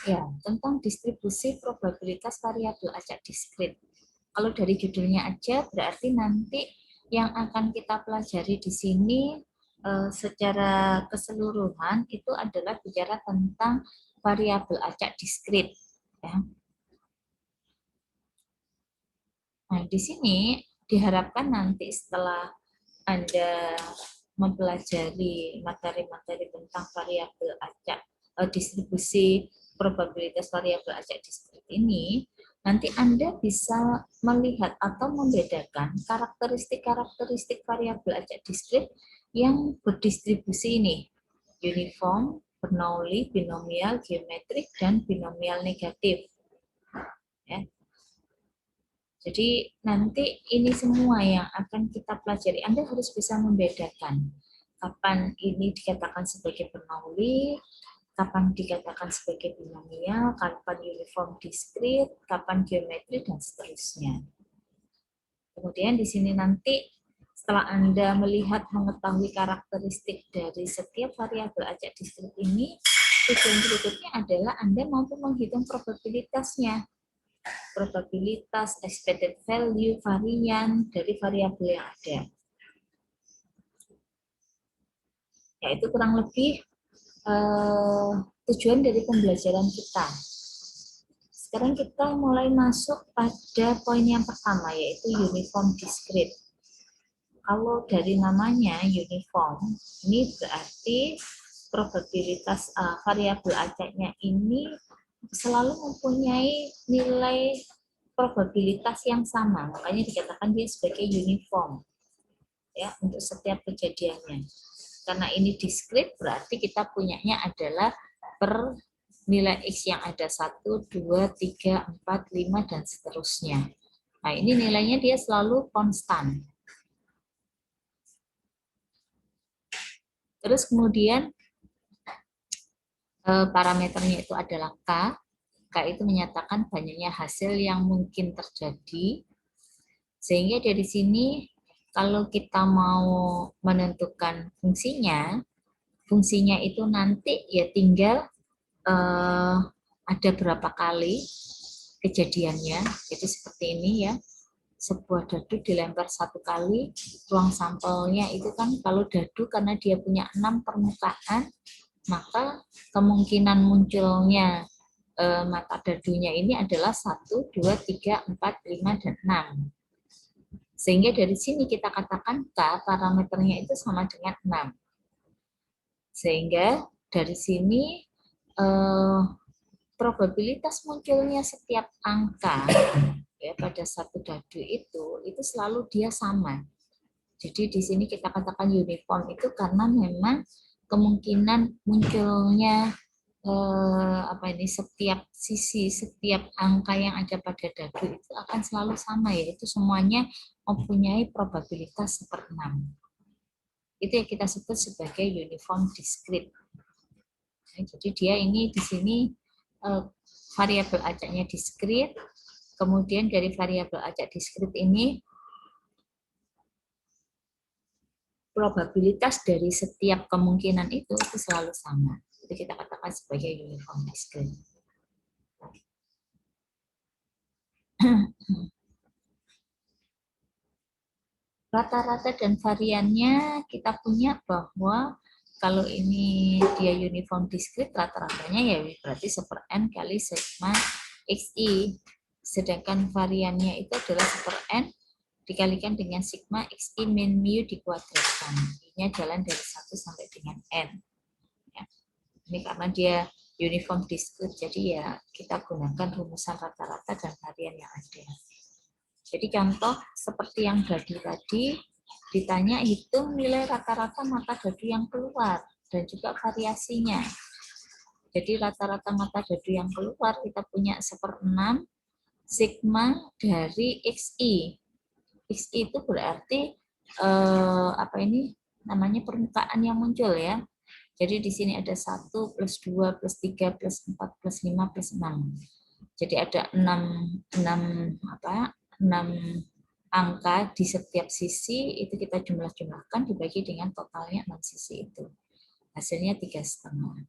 Ya, tentang distribusi probabilitas variabel acak diskrit. Kalau dari judulnya aja, berarti nanti yang akan kita pelajari di sini secara keseluruhan itu adalah bicara tentang variabel acak diskrit. Ya. Nah, di sini diharapkan nanti setelah Anda mempelajari materi-materi tentang variabel acak, distribusi probabilitas variabel acak diskrit ini, nanti Anda bisa melihat atau membedakan karakteristik-karakteristik variabel acak diskrit yang berdistribusi ini, uniform, Bernoulli, binomial, geometrik, dan binomial negatif. Ya. Jadi nanti ini semua yang akan kita pelajari. Anda harus bisa membedakan kapan ini dikatakan sebagai Bernoulli, kapan dikatakan sebagai binomial, kapan uniform diskrit, kapan geometri, dan seterusnya. Kemudian di sini nanti setelah Anda melihat mengetahui karakteristik dari setiap variabel acak diskrit ini, tujuan berikutnya adalah Anda mampu menghitung probabilitasnya. Probabilitas, expected value, varian dari variabel yang ada. Ya, itu kurang lebih tujuan dari pembelajaran kita. Sekarang kita mulai masuk pada poin yang pertama, yaitu uniform discrete. Kalau dari namanya uniform, ini berarti probabilitas variabel acaknya ini selalu mempunyai nilai probabilitas yang sama, makanya dikatakan dia sebagai uniform ya untuk setiap kejadiannya. Karena ini diskrit berarti kita punyanya adalah per nilai X yang ada 1, 2, 3, 4, 5, dan seterusnya. Nah, ini nilainya dia selalu konstan. Terus kemudian parameternya itu adalah K. K itu menyatakan banyaknya hasil yang mungkin terjadi. Sehingga dari sini kalau kita mau menentukan fungsinya itu nanti ya tinggal ada berapa kali kejadiannya. Jadi seperti ini ya, sebuah dadu dilempar 1 kali, ruang sampelnya itu kan kalau dadu karena dia punya 6 permukaan, maka kemungkinan munculnya mata dadunya ini adalah 1, 2, 3, 4, 5, dan 6. Sehingga dari sini kita katakan K parameternya itu sama dengan 6. Sehingga dari sini probabilitas munculnya setiap angka ya pada satu dadu itu selalu dia sama. Jadi di sini kita katakan uniform itu karena memang kemungkinan munculnya setiap sisi, setiap angka yang ada pada dadu itu akan selalu sama, yaitu semuanya mempunyai probabilitas 1/6. Itu yang kita sebut sebagai uniform discrete. Jadi dia ini di sini variabel acaknya diskrit, kemudian dari variabel acak diskrit ini probabilitas dari setiap kemungkinan itu selalu sama. Itu kita katakan sebagai uniform diskrit. Rata-rata dan variannya kita punya bahwa kalau ini dia uniform diskrit, rata-ratanya ya berarti 1/n kali sigma xi. Sedangkan variannya itu adalah 1/n dikalikan dengan sigma xi min mu dikuadratkan. Ini jalan dari 1 sampai dengan n. Ya. Ini karena dia uniform diskrit, jadi ya kita gunakan rumusan rata-rata dan varian yang ada. Jadi contoh seperti yang dadu tadi, ditanya hitung nilai rata-rata mata dadu yang keluar dan juga variasinya. Jadi rata-rata mata dadu yang keluar kita punya 1/6 sigma dari xi. Xi itu berarti namanya permukaan yang muncul ya. Jadi di sini ada 1 plus 2 plus 3 plus 4 plus 5 plus 6. Jadi ada 6 angka di setiap sisi, itu kita jumlah-jumlahkan dibagi dengan totalnya 6 sisi itu. Hasilnya 3,5.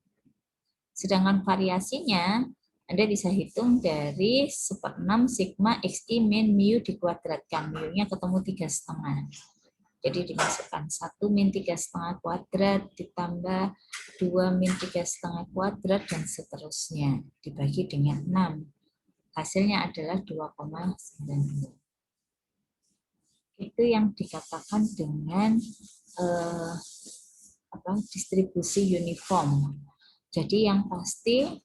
Sedangkan variasinya Anda bisa hitung dari 1/6 sigma XI min mu dikuadratkan. Mu-nya ketemu 3,5. Jadi dimasukkan 1 min 3,5 kuadrat ditambah 2 min 3,5 kuadrat dan seterusnya. Dibagi dengan 6. Hasilnya adalah 2,92. Itu yang dikatakan dengan distribusi uniform. Jadi yang pasti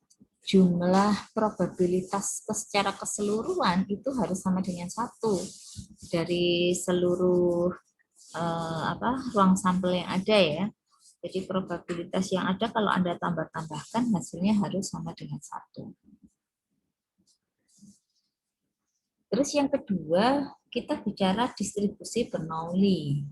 jumlah probabilitas secara keseluruhan itu harus sama dengan 1 dari seluruh ruang sampel yang ada ya. Jadi probabilitas yang ada kalau Anda tambah-tambahkan hasilnya harus sama dengan 1. Terus yang kedua, kita bicara distribusi Bernoulli.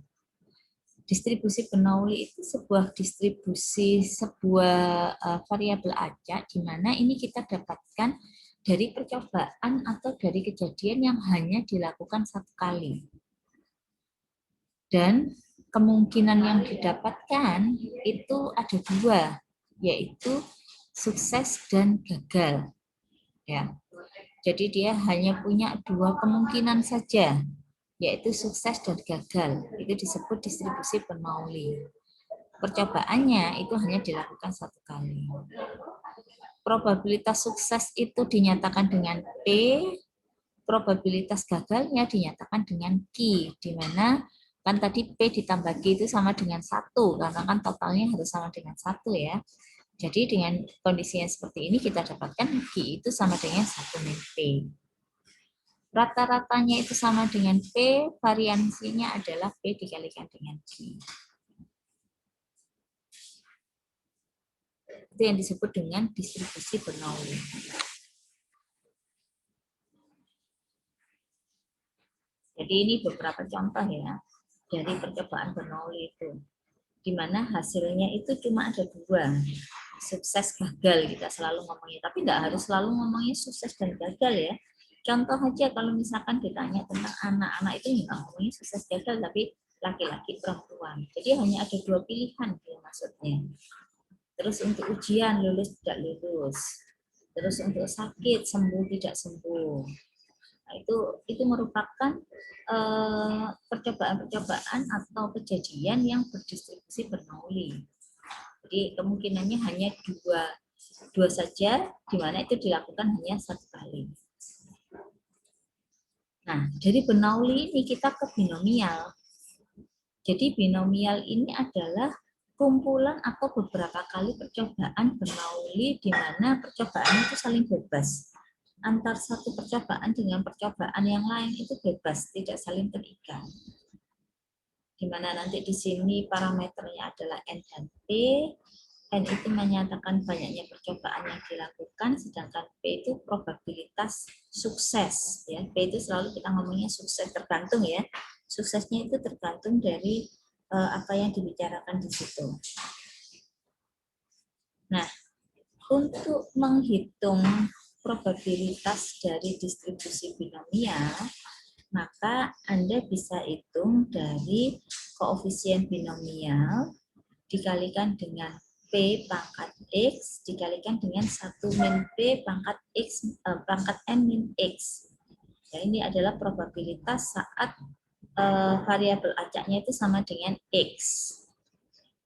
Distribusi Bernoulli itu sebuah distribusi, sebuah variabel acak di mana ini kita dapatkan dari percobaan atau dari kejadian yang hanya dilakukan 1 kali. Dan kemungkinan yang didapatkan itu ada 2, yaitu sukses dan gagal. Ya. Jadi dia hanya punya 2 kemungkinan saja, yaitu sukses dan gagal. Itu disebut distribusi Bernoulli. Percobaannya itu hanya dilakukan 1 kali. Probabilitas sukses itu dinyatakan dengan P, probabilitas gagalnya dinyatakan dengan Q, di mana kan tadi P ditambah Q itu sama dengan 1, karena kan totalnya harus sama dengan 1 ya. Jadi dengan kondisi yang seperti ini kita dapatkan Q itu sama dengan 1 min P. Rata-ratanya itu sama dengan P, variansinya adalah P dikalikan dengan Q. Itu yang disebut dengan distribusi Bernoulli. Jadi ini beberapa contoh ya dari percobaan Bernoulli itu, di mana hasilnya itu cuma ada 2, sukses gagal kita selalu ngomongnya, tapi tidak harus selalu ngomongnya sukses dan gagal ya. Contoh aja kalau misalkan ditanya tentang anak-anak itu nggak ngomongnya sukses gagal, tapi laki-laki perempuan. Jadi hanya ada 2 pilihan dia maksudnya. Terus untuk ujian lulus tidak lulus. Terus untuk sakit sembuh tidak sembuh. Nah, itu merupakan percobaan-percobaan atau kejadian yang berdistribusi Bernoulli. Jadi kemungkinannya hanya dua saja, di mana itu dilakukan hanya 1 kali. Nah, dari Bernoulli ini kita ke binomial. Jadi binomial ini adalah kumpulan atau beberapa kali percobaan Bernoulli di mana percobaan itu saling bebas. Antar satu percobaan dengan percobaan yang lain itu bebas, tidak saling terikat. Di mana nanti di sini parameternya adalah N dan P. N itu menyatakan banyaknya percobaan yang dilakukan, sedangkan P itu probabilitas sukses. Ya, P itu selalu kita ngomongnya sukses, tergantung ya. Suksesnya itu tergantung dari apa yang dibicarakan di situ. Nah, untuk menghitung probabilitas dari distribusi binomial, maka Anda bisa hitung dari koefisien binomial dikalikan dengan P pangkat X dikalikan dengan 1 min P pangkat X pangkat N min X. Ya, ini adalah probabilitas saat variabel acaknya itu sama dengan X.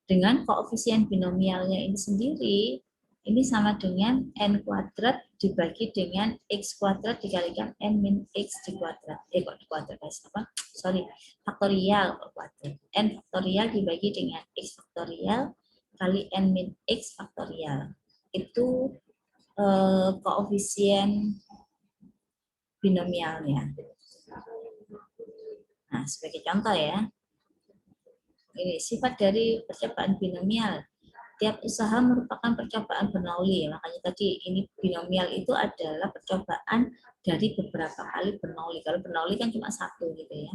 Dengan koefisien binomialnya ini sendiri, ini sama dengan N kuadrat dibagi dengan X kuadrat dikalikan N min X di kuadrat. Kuadrat apa? Sorry, faktorial kuadrat. N faktorial dibagi dengan X faktorial kali N min X faktorial. Itu koefisien binomialnya. Nah, sebagai contoh ya, ini sifat dari percobaan binomial. Tiap usaha merupakan percobaan Bernoulli. Makanya tadi ini binomial itu adalah percobaan dari beberapa kali Bernoulli. Kalau Bernoulli kan cuma 1 gitu ya.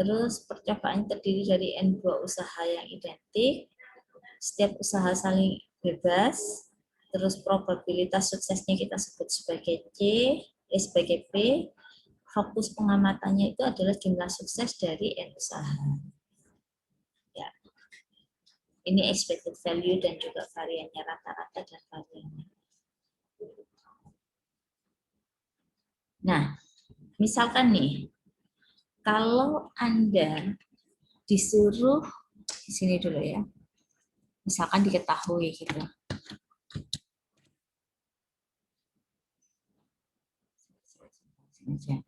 Terus percobaan terdiri dari N2 usaha yang identik. Setiap usaha saling bebas. Terus probabilitas suksesnya kita sebut sebagai sebagai P. Fokus pengamatannya itu adalah jumlah sukses dari N usaha. Ya. Ini expected value dan juga variannya rata-rata dan variannya. misalkan nih, kalau Anda disuruh, di sini dulu ya, misalkan diketahui gitu. Sini aja.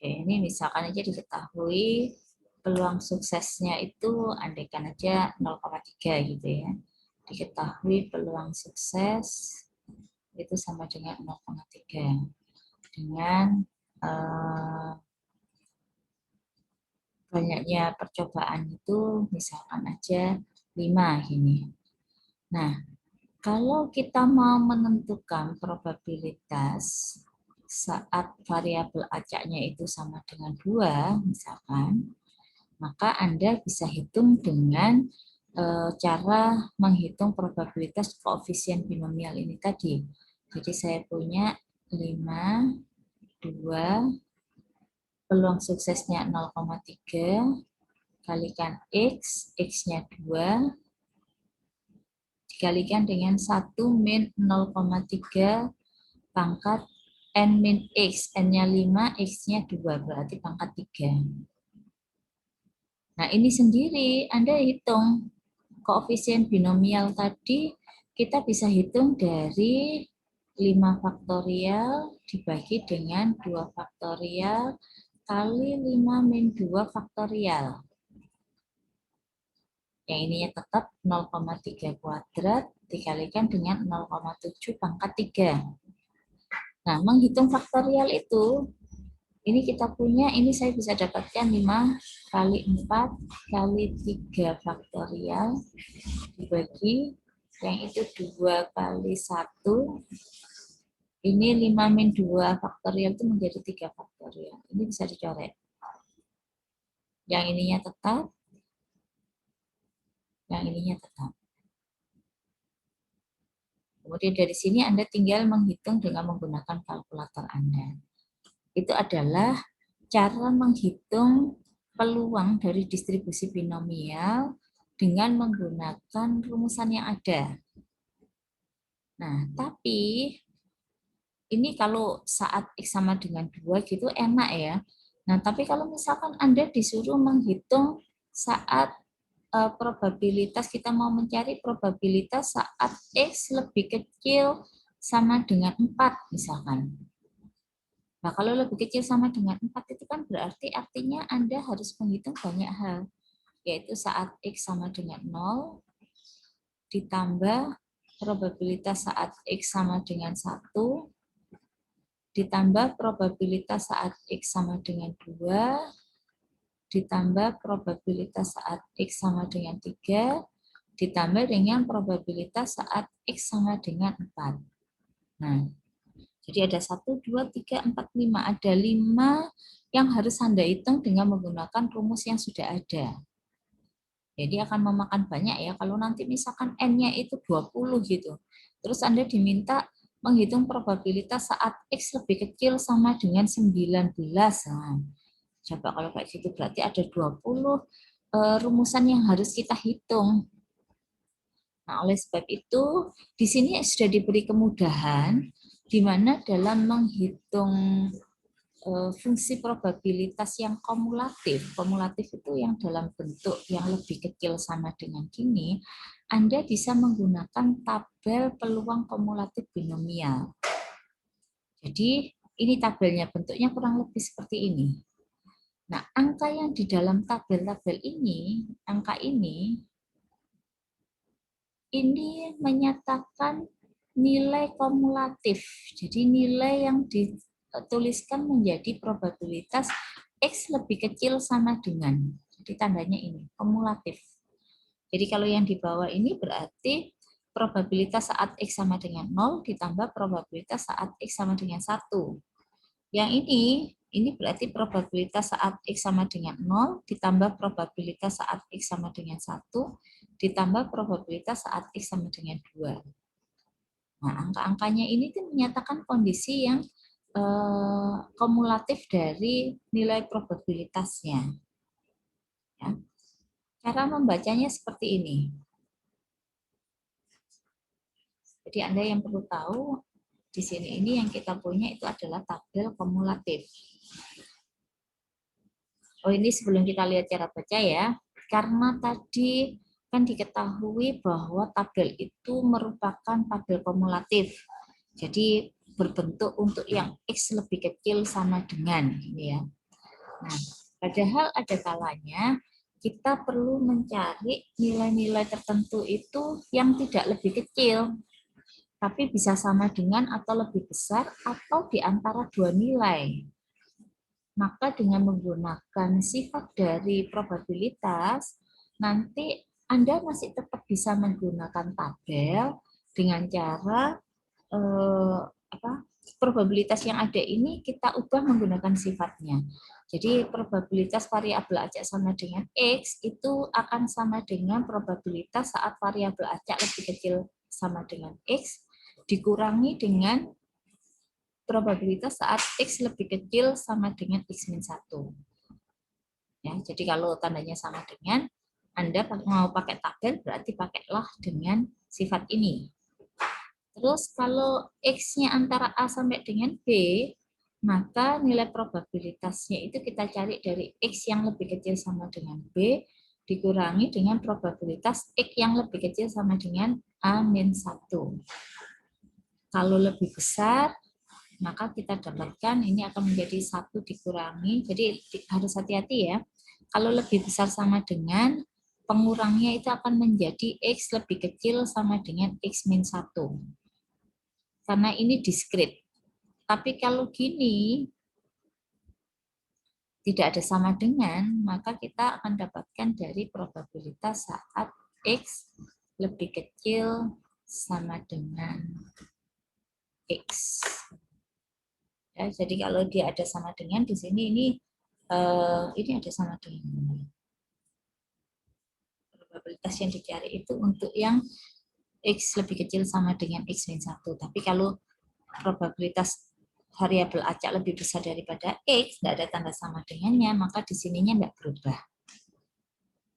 Oke, ini misalkan aja diketahui peluang suksesnya itu andaikan aja 0,3 gitu ya. Diketahui peluang sukses itu sama dengan 0,3 dengan banyaknya percobaan itu misalkan aja 5 gini. Nah, kalau kita mau menentukan probabilitas saat variabel acaknya itu sama dengan 2, misalkan, maka Anda bisa hitung dengan cara menghitung probabilitas koefisien binomial ini tadi. Jadi saya punya 5, 2, peluang suksesnya 0,3, kalikan X, X-nya 2, dikalikan dengan 1 min 0,3 pangkat N min X. N-nya 5, X-nya 2, berarti pangkat 3. Nah, ini sendiri Anda hitung koefisien binomial tadi, kita bisa hitung dari 5 faktorial dibagi dengan 2 faktorial kali 5 min 2 faktorial. Yang ininya tetap 0,3 kuadrat dikalikan dengan 0,7 pangkat 3. Nah, menghitung faktorial itu, ini kita punya, ini saya bisa dapatkan 5 kali 4 kali 3 faktorial dibagi, yang itu 2 kali 1, ini 5 min 2 faktorial itu menjadi 3 faktorial. Ini bisa dicoret. Yang ininya tetap, yang ininya tetap. Kemudian dari sini Anda tinggal menghitung dengan menggunakan kalkulator Anda. Itu adalah cara menghitung peluang dari distribusi binomial dengan menggunakan rumusan yang ada. Nah, tapi ini kalau saat X sama dengan 2 gitu enak ya. Nah, tapi kalau misalkan Anda disuruh menghitung saat probabilitas, kita mau mencari probabilitas saat X lebih kecil sama dengan 4 misalkan. Nah, kalau lebih kecil sama dengan 4 itu kan berarti artinya Anda harus menghitung banyak hal, yaitu saat X sama dengan 0, ditambah probabilitas saat X sama dengan 1, ditambah probabilitas saat X sama dengan 2, ditambah probabilitas saat X sama dengan 3, ditambah dengan probabilitas saat X sama dengan 4. Nah, jadi ada 1, 2, 3, 4, 5. Ada 5 yang harus Anda hitung dengan menggunakan rumus yang sudah ada. Jadi akan memakan banyak ya, kalau nanti misalkan N-nya itu 20 gitu. Terus Anda diminta menghitung probabilitas saat X lebih kecil sama dengan 19. Nah, coba kalau kayak gitu berarti ada 20 rumusan yang harus kita hitung. Nah, oleh sebab itu, di sini sudah diberi kemudahan di mana dalam menghitung fungsi probabilitas yang kumulatif. Kumulatif itu yang dalam bentuk yang lebih kecil sama dengan gini, Anda bisa menggunakan tabel peluang kumulatif binomial. Jadi, ini tabelnya, bentuknya kurang lebih seperti ini. Nah, angka yang di dalam tabel-tabel ini, angka ini menyatakan nilai kumulatif. Jadi nilai yang dituliskan menjadi probabilitas X lebih kecil sama dengan. Jadi tandanya ini, kumulatif. Jadi kalau yang di bawah ini berarti probabilitas saat X sama dengan 0 ditambah probabilitas saat X sama dengan 1. Yang ini Ini berarti probabilitas saat X sama dengan 0, ditambah probabilitas saat X sama dengan 1, ditambah probabilitas saat X sama dengan 2. Nah, angka-angkanya ini tuh menyatakan kondisi yang kumulatif dari nilai probabilitasnya. Ya. Cara membacanya seperti ini. Jadi Anda yang perlu tahu, di sini ini yang kita punya itu adalah tabel kumulatif. Oh, ini sebelum kita lihat cara baca ya. Karena tadi kan diketahui bahwa tabel itu merupakan tabel kumulatif. Jadi berbentuk untuk yang X lebih kecil sama dengan ini ya. Nah, padahal ada kalanya kita perlu mencari nilai-nilai tertentu itu yang tidak lebih kecil, tapi bisa sama dengan atau lebih besar atau di antara dua nilai. Maka dengan menggunakan sifat dari probabilitas, nanti Anda masih tetap bisa menggunakan tabel dengan cara probabilitas yang ada ini kita ubah menggunakan sifatnya. Jadi probabilitas variabel acak sama dengan X itu akan sama dengan probabilitas saat variabel acak lebih kecil sama dengan X dikurangi dengan probabilitas saat X lebih kecil sama dengan X-1. Ya, jadi kalau tandanya sama dengan, Anda mau pakai tabel, berarti pakailah dengan sifat ini. Terus kalau X-nya antara A sampai dengan B, maka nilai probabilitasnya itu kita cari dari X yang lebih kecil sama dengan B, dikurangi dengan probabilitas X yang lebih kecil sama dengan A-1. Kalau lebih besar, maka kita dapatkan ini akan menjadi 1 dikurangi, jadi harus hati-hati ya. Kalau lebih besar sama dengan, pengurangnya itu akan menjadi X lebih kecil sama dengan X-1. Karena ini diskrit. Tapi kalau gini, tidak ada sama dengan, maka kita akan dapatkan dari probabilitas saat X lebih kecil sama dengan X. Ya, jadi kalau dia ada sama dengan di sini ini ada sama dengan. Probabilitas yang dicari itu untuk yang X lebih kecil sama dengan X-1. Tapi kalau probabilitas variabel acak lebih besar daripada X, tidak ada tanda sama dengannya, maka di sininya tidak berubah.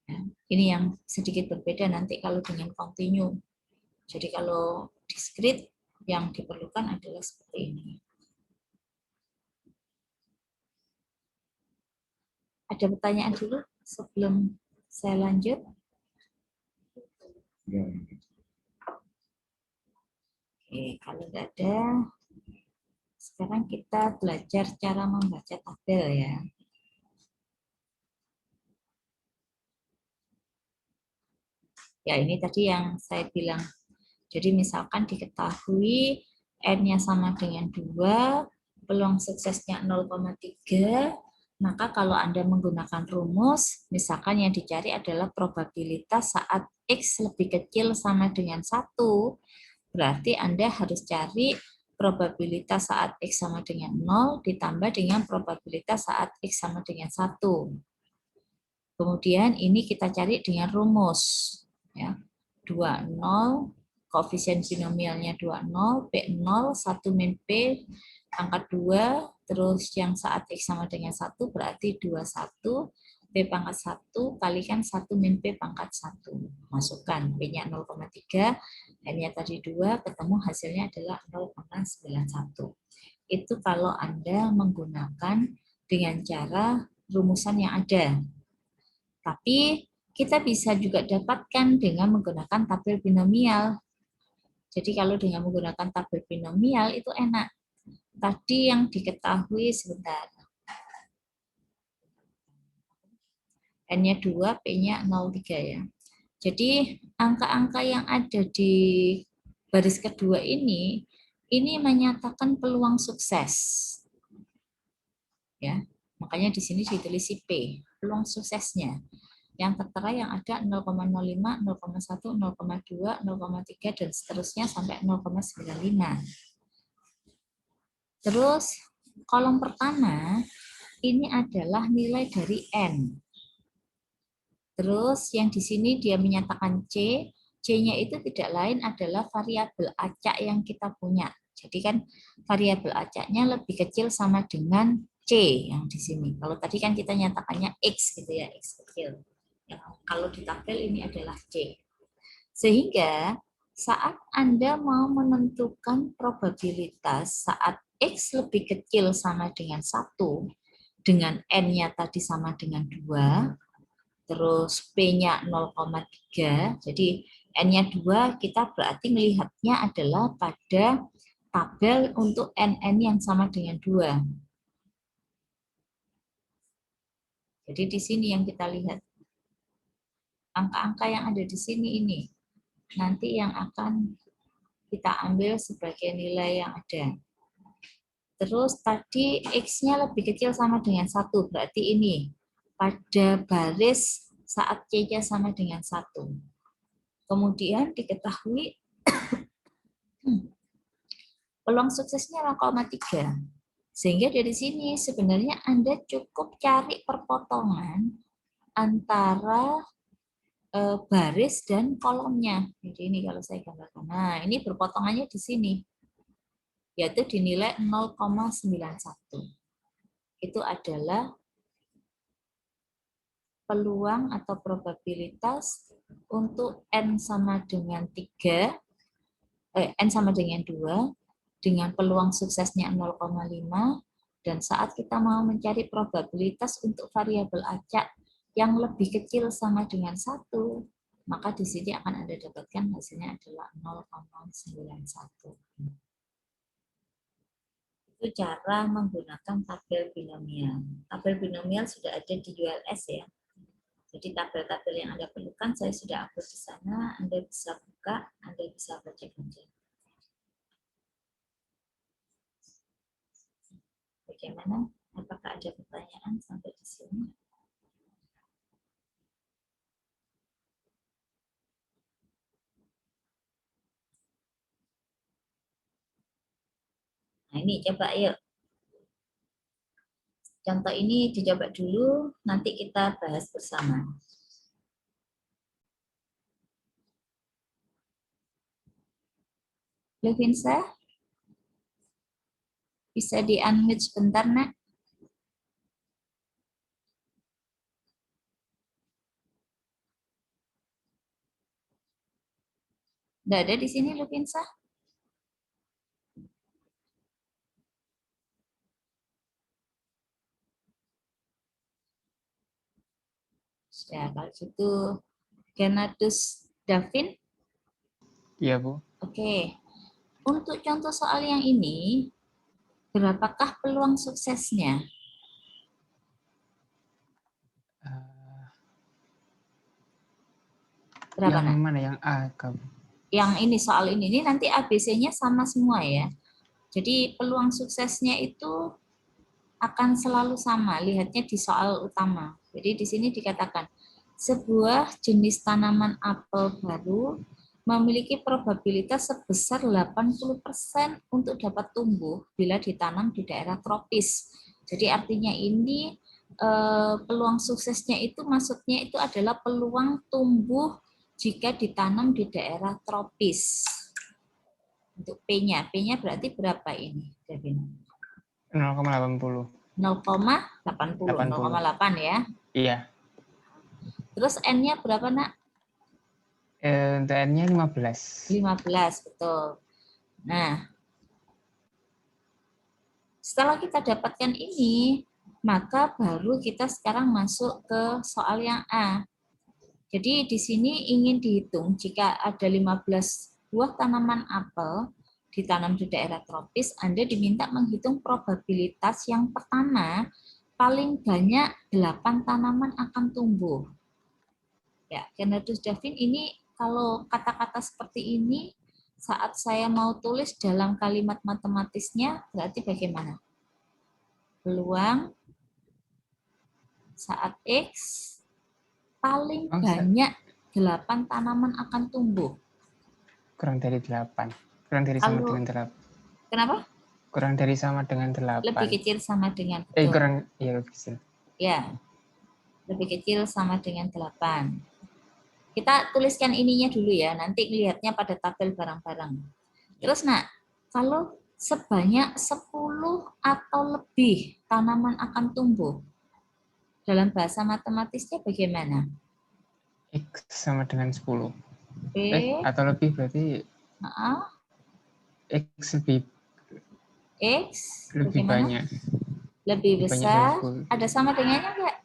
Ya, ini yang sedikit berbeda nanti kalau dengan continue. Jadi kalau discrete, yang diperlukan adalah seperti ini. Ada pertanyaan dulu sebelum saya lanjut? Oke, kalau nggak ada, sekarang kita belajar cara membaca tabel ya. Ya, ini tadi yang saya bilang. Jadi misalkan diketahui N-nya sama dengan 2, peluang suksesnya 0,3, maka kalau Anda menggunakan rumus, misalkan yang dicari adalah probabilitas saat X lebih kecil sama dengan 1, berarti Anda harus cari probabilitas saat X sama dengan 0 ditambah dengan probabilitas saat X sama dengan 1. Kemudian ini kita cari dengan rumus. Ya, 20, koefisien binomialnya 20, P0, 1 min P, pangkat 2, terus yang saat X sama dengan 1 berarti 21, P pangkat 1 kalikan 1 min P pangkat 1. Masukkan, P-nya 0,3, N-nya tadi 2, ketemu hasilnya adalah 0,91. Itu kalau Anda menggunakan dengan cara rumusan yang ada. Tapi kita bisa juga dapatkan dengan menggunakan tabel binomial. Jadi kalau dengan menggunakan tabel binomial itu enak. Tadi yang diketahui sebentar. N-nya 2, P-nya 0,3 ya. Jadi angka-angka yang ada di baris kedua ini menyatakan peluang sukses. Ya. Makanya di sini ditulis P, peluang suksesnya. Yang tertera yang ada 0,05, 0,1, 0,2, 0,3, dan seterusnya sampai 0,95. Terus kolom pertama ini adalah nilai dari N. Terus yang di sini dia menyatakan C, C-nya itu tidak lain adalah variabel acak yang kita punya. Jadi kan variabel acaknya lebih kecil sama dengan C yang di sini. Kalau tadi kan kita nyatakannya X gitu ya, X kecil. Ya, kalau di tabel ini adalah C. Sehingga saat Anda mau menentukan probabilitas saat X lebih kecil sama dengan 1, dengan N-nya tadi sama dengan 2, terus P-nya 0,3, jadi N-nya 2, kita berarti melihatnya adalah pada tabel untuk NN yang sama dengan 2. Jadi di sini yang kita lihat. Angka-angka yang ada di sini ini nanti yang akan kita ambil sebagai nilai yang ada. Terus tadi X-nya lebih kecil sama dengan 1, berarti ini pada baris saat C-nya sama dengan 1. Kemudian diketahui peluang suksesnya 0,3. Sehingga dari sini sebenarnya Anda cukup cari perpotongan antara baris dan kolomnya. Jadi ini kalau saya gambarkan. Nah, ini berpotongannya di sini. Yaitu dinilai 0,91. Itu adalah peluang atau probabilitas untuk N sama dengan 3, N sama dengan 2, dengan peluang suksesnya 0,5, dan saat kita mau mencari probabilitas untuk variabel acak yang lebih kecil sama dengan 1, maka di sini akan Anda dapatkan hasilnya adalah 0,91. Itu cara menggunakan tabel binomial. Tabel binomial sudah ada di ULS ya. Jadi tabel-tabel yang Anda perlukan saya sudah upload di sana, Anda bisa buka, Anda bisa baca-baca. Bagaimana? Apakah ada pertanyaan sampai di sini? Nah ini coba yuk. Contoh ini dicoba dulu, nanti kita bahas bersama. Levinsa, bisa di-unmute sebentar, Nak? Nggak ada di sini, Levinsa? Ya, kalau gitu Genadus Davin. Iya, Bu. Oke. Untuk contoh soal yang ini, berapakah peluang suksesnya? Berapa, Yang Nak? mana? Yang A, Kak? Yang ini, soal ini nanti ABC-nya sama semua ya. Jadi peluang suksesnya itu akan selalu sama, lihatnya di soal utama. Jadi di sini dikatakan, sebuah jenis tanaman apel baru memiliki probabilitas sebesar 80% untuk dapat tumbuh bila ditanam di daerah tropis. Jadi artinya ini peluang suksesnya itu maksudnya itu adalah peluang tumbuh jika ditanam di daerah tropis. Untuk P-nya, P-nya berarti berapa ini, Devin? 0,80. 0,80, 0,8 ya. Iya. Terus N-nya berapa, Nak? Untuk N-nya 15. 15, betul. Nah, setelah kita dapatkan ini, maka baru kita sekarang masuk ke soal yang A. Jadi di sini ingin dihitung jika ada 15 buah tanaman apel ditanam di daerah tropis, Anda diminta menghitung probabilitas yang pertama paling banyak 8 tanaman akan tumbuh. Ya, Genadus Davin ini kalau kata-kata seperti ini saat saya mau tulis dalam kalimat matematisnya berarti bagaimana? Peluang saat X paling banyak 8 tanaman akan tumbuh. Kurang dari 8. Kurang dari sama Kalau dengan 8. kenapa? Kurang dari sama dengan 8. Lebih kecil sama dengan, betul. Kurang, ya lebih kecil. Ya, lebih kecil sama dengan 8. Kita tuliskan ininya dulu ya, nanti lihatnya pada tabel bareng-bareng. Terus nak, kalau sebanyak 10 atau lebih tanaman akan tumbuh, dalam bahasa matematisnya bagaimana? X sama dengan 10. P, Atau lebih berarti X X lebih bagaimana? banyak. Lebih Banyak dari besar, 10. ada sama dengannya enggak?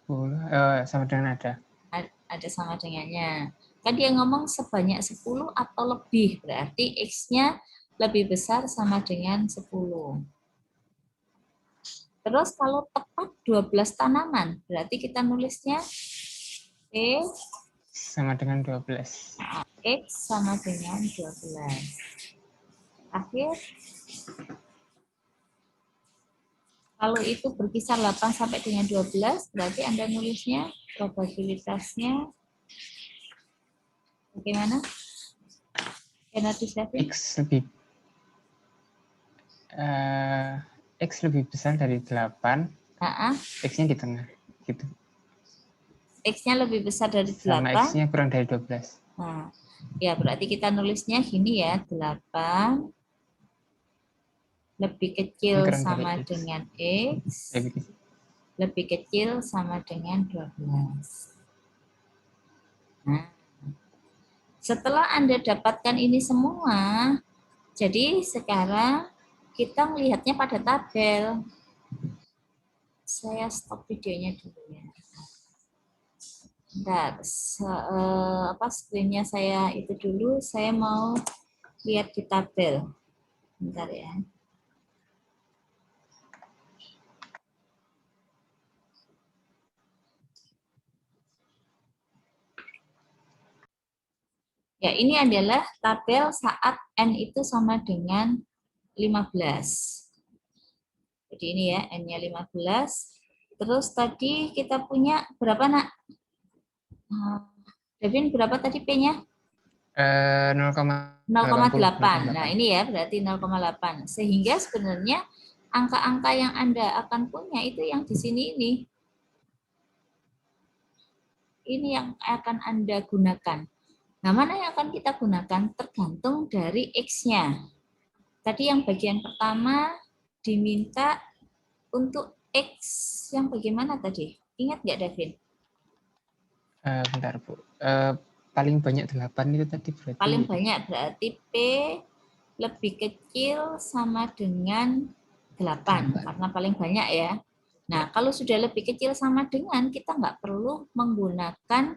10 sama dengan ada. Ada sama dengannya. Kan dia ngomong sebanyak 10 atau lebih, berarti X-nya lebih besar sama dengan 10. Terus kalau tepat 12 tanaman, berarti kita nulisnya P Sama dengan 12. X sama dengan 12. Akhir, kalau itu berkisar 8 sampai dengan 12, berarti Anda nulisnya probabilitasnya bagaimana? X lebih besar dari 8, X-nya di tengah. Gitu. X-nya lebih besar dari 8. Sama X-nya kurang dari 12. Nah, ya berarti kita nulisnya gini ya, 8 lebih kecil sama dengan X, lebih kecil sama dengan 12. Nah, setelah Anda dapatkan ini semua, jadi sekarang kita melihatnya pada tabel. Saya stop videonya dulu ya. Bentar, screen-nya saya itu dulu, saya mau lihat di tabel. Bentar ya. Ya, ini adalah tabel saat N itu sama dengan 15. Jadi ini ya, N-nya 15. Terus tadi kita punya berapa, nak? Devin, berapa tadi P-nya? 0,8. Nah, ini ya, berarti 0,8. Sehingga sebenarnya angka-angka yang Anda akan punya itu yang di sini ini. Ini yang akan Anda gunakan. Nah, mana yang akan kita gunakan tergantung dari X-nya. Tadi yang bagian pertama diminta untuk X yang bagaimana tadi? Ingat nggak, Davin? Bentar, Bu. Paling banyak 8 itu tadi berarti? Paling banyak berarti P lebih kecil sama dengan 8. Karena paling banyak ya. Nah, kalau sudah lebih kecil sama dengan, kita nggak perlu menggunakan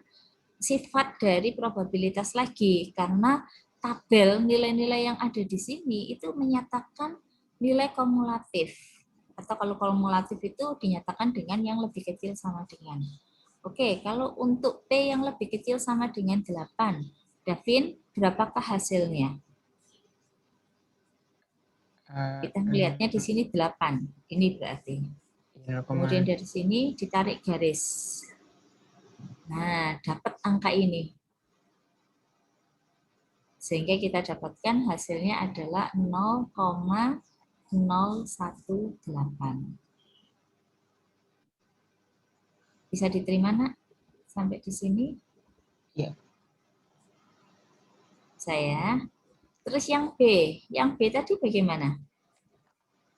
sifat dari probabilitas lagi, karena tabel nilai-nilai yang ada di sini itu menyatakan nilai kumulatif, atau kalau kumulatif itu dinyatakan dengan yang lebih kecil sama dengan. Oke, kalau untuk P yang lebih kecil sama dengan 8, Davin, berapakah hasilnya? Kita melihatnya di sini 8, ini berarti. Kemudian dari sini ditarik garis. Nah, dapat angka ini. Sehingga kita dapatkan hasilnya adalah 0,018. Bisa diterima, nak? Sampai di sini? Iya. Saya. Terus yang B. Yang B tadi bagaimana?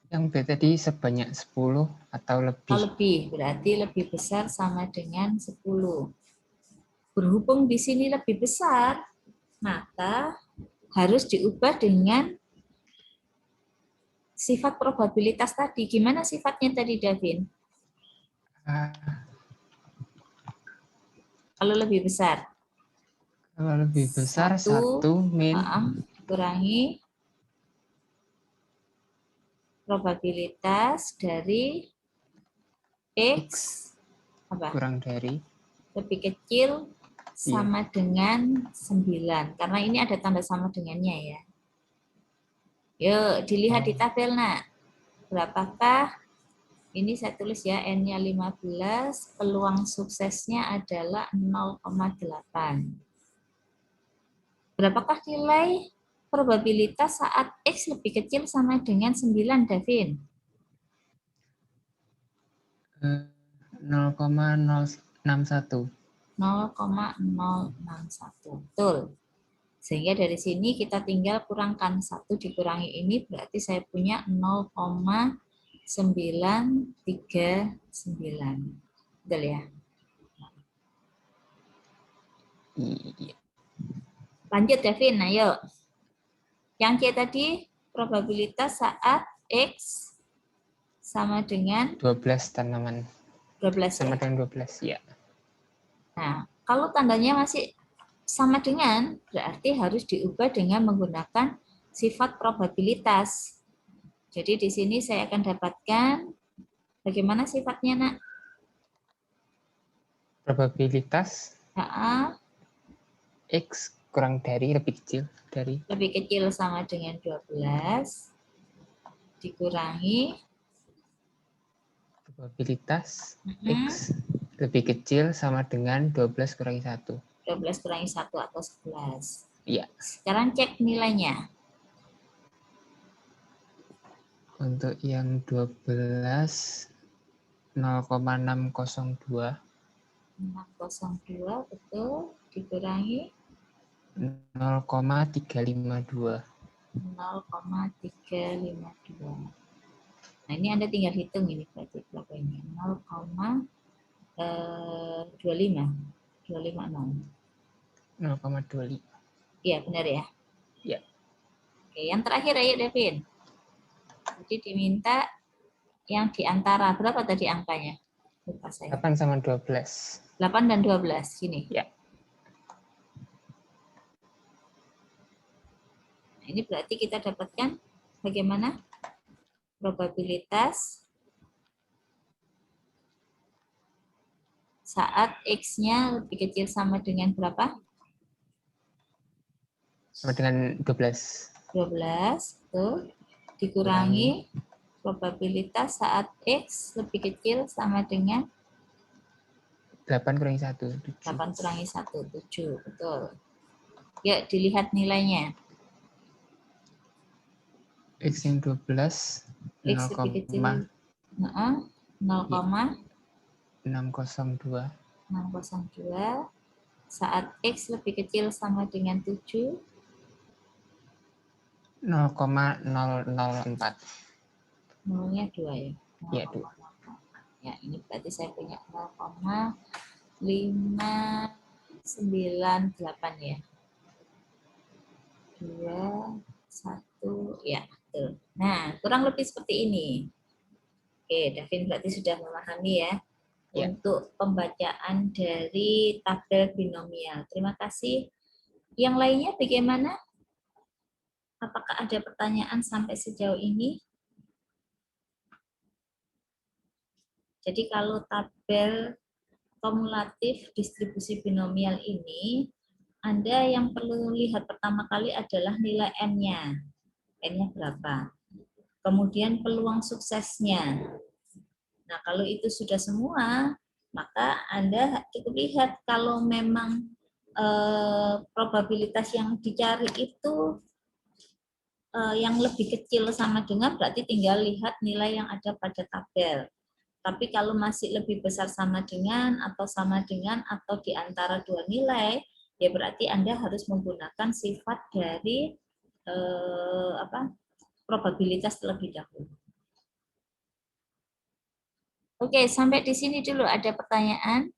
Yang B tadi sebanyak 10 atau lebih. Atau lebih, berarti lebih besar sama dengan 10. Berhubung di sini lebih besar, maka harus diubah dengan sifat probabilitas tadi. Gimana sifatnya tadi, Davin? Kalau lebih besar? Kalau lebih besar, 1 min. Kurangi probabilitas dari X apa? Kurang dari. Lebih kecil sama dengan 9. Karena ini ada tanda sama dengannya ya. Yuk, dilihat di tabel, nak. Berapakah? Ini saya tulis ya, N-nya 15, peluang suksesnya adalah 0,8. Berapakah nilai probabilitas saat X lebih kecil sama dengan 9, Davin? 0,061. 0,061. Betul. Sehingga dari sini kita tinggal kurangkan 1 dikurangi ini, berarti saya punya 0,939. Betul ya? Iya. Lanjut, Devin. Ayo. Yang C tadi, probabilitas saat X sama dengan 12 tanaman. 12 Sama ya? dengan 12, ya. Nah, kalau tandanya masih sama dengan, berarti harus diubah dengan menggunakan sifat probabilitas. Jadi di sini saya akan dapatkan bagaimana sifatnya, Nak? Probabilitas Nah, X kurang dari, lebih kecil dari. lebih kecil sama dengan 12 dikurangi Probabilitas mm-mm, X lebih kecil sama dengan 12 kurangi 1. 12 kurangi 1 atau 11. Iya. Sekarang cek nilainya. Untuk yang 12, 0,602. 602 betul dikurangi 0,352. 0,352. Nah, ini Anda tinggal hitung ini berarti berapa ini? 0,25. 250. 0,25. Iya, benar ya? Ya. Oke, yang terakhir ayo Devin. Jadi diminta yang di antara berapa tadi angkanya? Lupa saya. 8 sama 12. 8 dan 12 sini. Ya. Nah, ini berarti kita dapatkan bagaimana probabilitas saat X-nya lebih kecil sama dengan berapa? Sama dengan 12. 12, tuh, dikurangi probabilitas saat X lebih kecil sama dengan 8 kurangi 1, 7. 8 kurangi 1, 7. Betul. Yuk, dilihat nilainya. X yang 12, X lebih kecil 0,602 saat X lebih kecil sama dengan 7 0,004. nolnya 2 ya. Ya, 2. Ya, ini berarti saya punya 0,598 ya. 2, 1, ya. Betul. Nah, kurang lebih seperti ini. Oke, Davin berarti sudah memahami ya, Ya. untuk pembacaan dari tabel binomial. Terima kasih. Yang lainnya bagaimana? Apakah ada pertanyaan sampai sejauh ini? Jadi kalau tabel kumulatif distribusi binomial ini, Anda yang perlu lihat pertama kali adalah nilai N-nya. N-nya berapa? Kemudian peluang suksesnya. Nah, kalau itu sudah semua, maka Anda cukup lihat kalau memang probabilitas yang dicari itu yang lebih kecil sama dengan, berarti tinggal lihat nilai yang ada pada tabel. Tapi kalau masih lebih besar sama dengan, atau di antara dua nilai, ya berarti Anda harus menggunakan sifat dari probabilitas terlebih dahulu. Oke, sampai di sini dulu. Ada pertanyaan?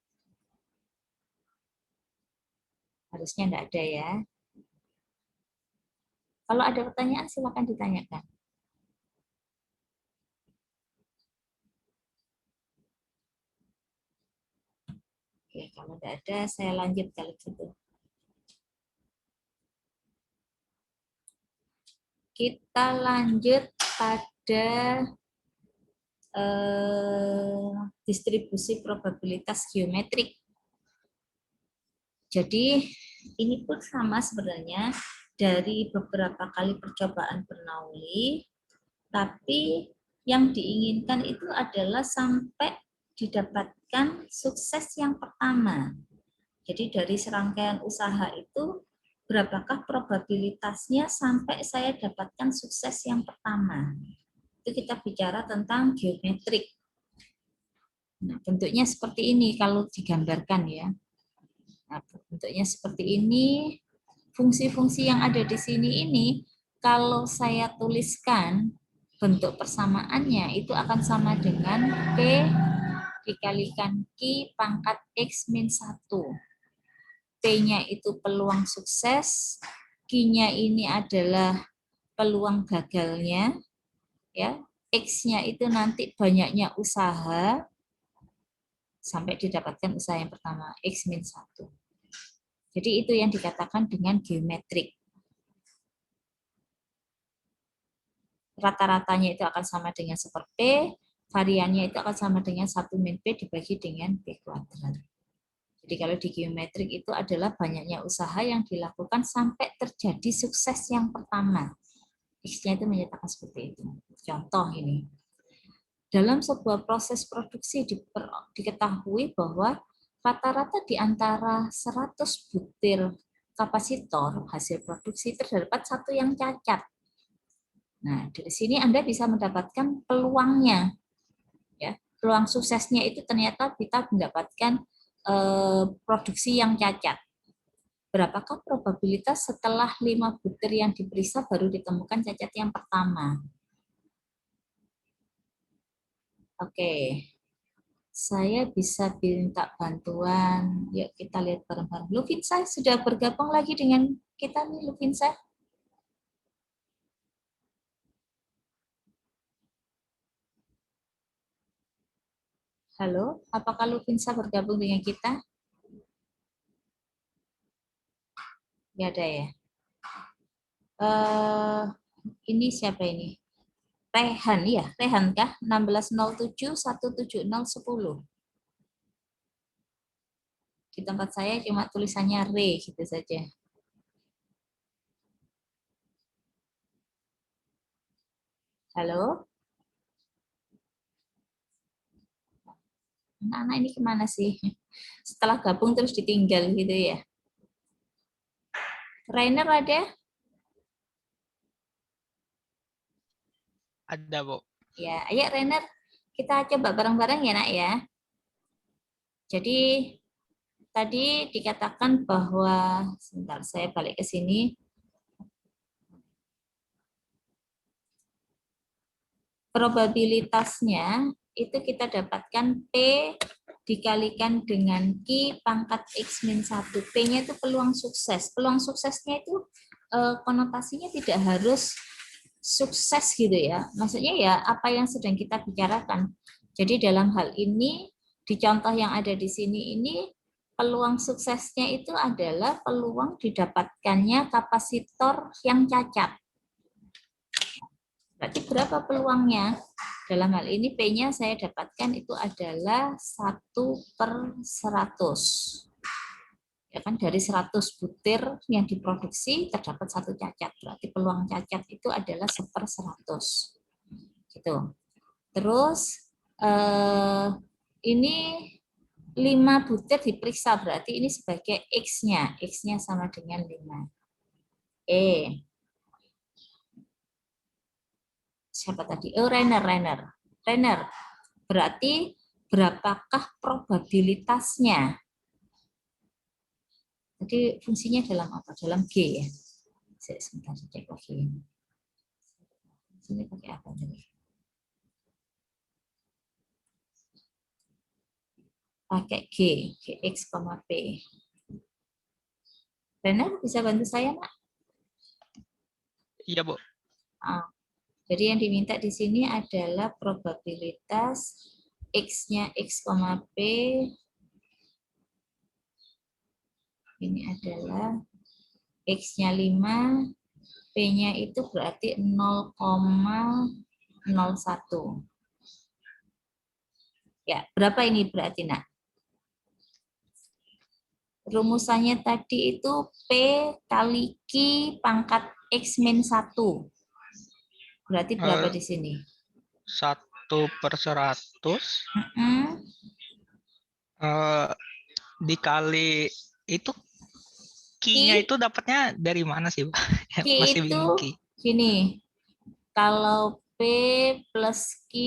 Harusnya enggak ada ya. Kalau ada pertanyaan, silakan ditanyakan. Oke, kalau enggak ada, saya lanjut kalau gitu. Kita lanjut pada distribusi probabilitas geometrik. Jadi ini pun sama sebenarnya dari beberapa kali percobaan Bernoulli, tapi yang diinginkan itu adalah sampai didapatkan sukses yang pertama. Jadi dari serangkaian usaha itu berapakah probabilitasnya sampai saya dapatkan sukses yang pertama. Itu kita bicara tentang geometrik. Nah, bentuknya seperti ini kalau digambarkan ya. Nah, bentuknya seperti ini. Fungsi-fungsi yang ada di sini ini, kalau saya tuliskan bentuk persamaannya itu akan sama dengan P dikalikan Q pangkat X min 1. P-nya itu peluang sukses, Q-nya ini adalah peluang gagalnya, ya. X-nya itu nanti banyaknya usaha sampai didapatkan usaha yang pertama, X min 1. Jadi itu yang dikatakan dengan geometrik. Rata-ratanya itu akan sama dengan seperti P, variannya itu akan sama dengan 1 min P dibagi dengan P kuadrat. Jadi kalau di geometrik itu adalah banyaknya usaha yang dilakukan sampai terjadi sukses yang pertama. X-nya itu menyatakan seperti itu. Contoh ini. Dalam sebuah proses produksi diketahui bahwa rata-rata di antara 100 butir kapasitor hasil produksi terdapat satu yang cacat. Nah, dari sini Anda bisa mendapatkan peluangnya. Ya, peluang suksesnya itu ternyata kita mendapatkan produksi yang cacat. Berapakah probabilitas setelah 5 butir yang diperiksa baru ditemukan cacat yang pertama? Oke. Saya bisa minta bantuan. Yuk kita lihat bareng-bareng. Lufinsa sudah bergabung lagi dengan kita nih, Lufinsa. Halo, apakah Lufinsa bergabung dengan kita? Ya ada ya. Ini siapa ini? Rehan, ya, Rehan kah? 1607 17010. Di tempat saya cuma tulisannya Re gitu saja. Halo? Anak-anak ini kemana sih? Setelah gabung terus ditinggal gitu ya. Rainer ada? Ada, Bu. Ya, ayo Rainer, kita coba bareng-bareng ya nak ya. Jadi tadi dikatakan bahwa, sebentar saya balik ke sini. Probabilitasnya itu kita dapatkan P dikalikan dengan Q pangkat X min 1. P-nya itu peluang sukses. Peluang suksesnya itu konotasinya tidak harus sukses gitu ya. Maksudnya ya apa yang sedang kita bicarakan. Jadi dalam hal ini, di contoh yang ada di sini ini, peluang suksesnya itu adalah peluang didapatkannya kapasitor yang cacat. Berarti berapa peluangnya? Dalam hal ini P-nya saya dapatkan itu adalah 1/100. Ya kan, dari 100 butir yang diproduksi terdapat satu cacat. Berarti peluang cacat itu adalah 1/100. Gitu. Terus ini 5 butir diperiksa, berarti ini sebagai X-nya. X-nya sama dengan 5. Siapa tadi? Oh, Rainer. Berarti berapakah probabilitasnya? Jadi fungsinya dalam apa? Dalam G ya. Sebentar saya cek lagi. Sini pakai apa nih? Pakai G, Gx, P. Rainer bisa bantu saya, Nak? Iya, Bu. Jadi yang diminta di sini adalah probabilitas X-nya X, P. Ini adalah X-nya 5, P-nya itu berarti 0,01. Ya, berapa ini berarti, Nak? Rumusannya tadi itu P kali Q pangkat X min 1. Berarti berapa di sini? 1/100 dikali itu Ki-nya itu dapatnya dari mana sih, Pak? Ki Masih itu bingung Ki. gini, kalau P plus Q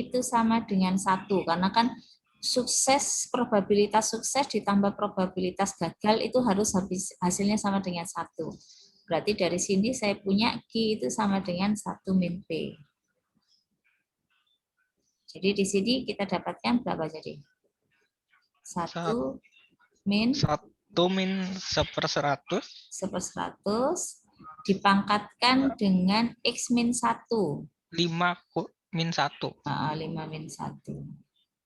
itu sama dengan 1, karena kan sukses, probabilitas sukses ditambah probabilitas gagal itu harus hasilnya sama dengan 1. Berarti dari sini saya punya Q itu sama dengan 1 min P. Jadi di sini kita dapatkan berapa jadi? 1 min 1/100 1/100 dipangkatkan dengan X min 1. 5/1. 5 min 1.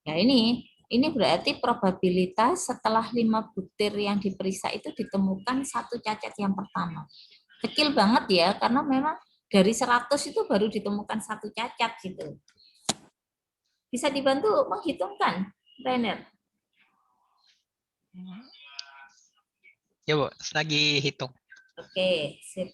Ya ini berarti probabilitas setelah 5 butir yang diperiksa itu ditemukan satu cacat yang pertama. Kecil banget ya, karena memang dari 100 itu baru ditemukan satu cacat gitu. Bisa dibantu menghitungkan, Rainer? Ya, Bu, lagi hitung. Oke, sip.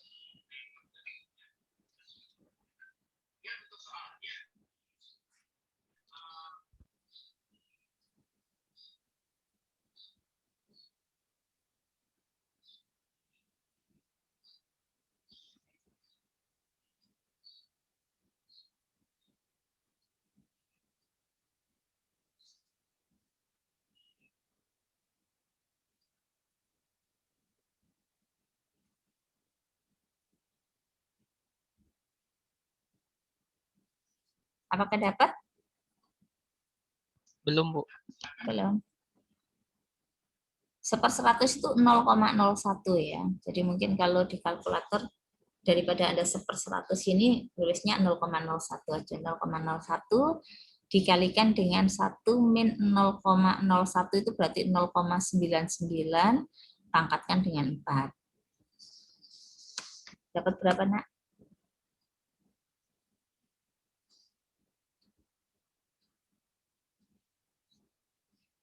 Apakah dapat? Belum, Bu. Belum. 1/100 itu 0,01 ya. Jadi mungkin kalau di kalkulator daripada Anda 1/100 ini tulisnya 0,01 aja. 0,01 dikalikan dengan 1 min 0,01 itu berarti 0,99 pangkatkan dengan 4. Dapat berapa, Nak?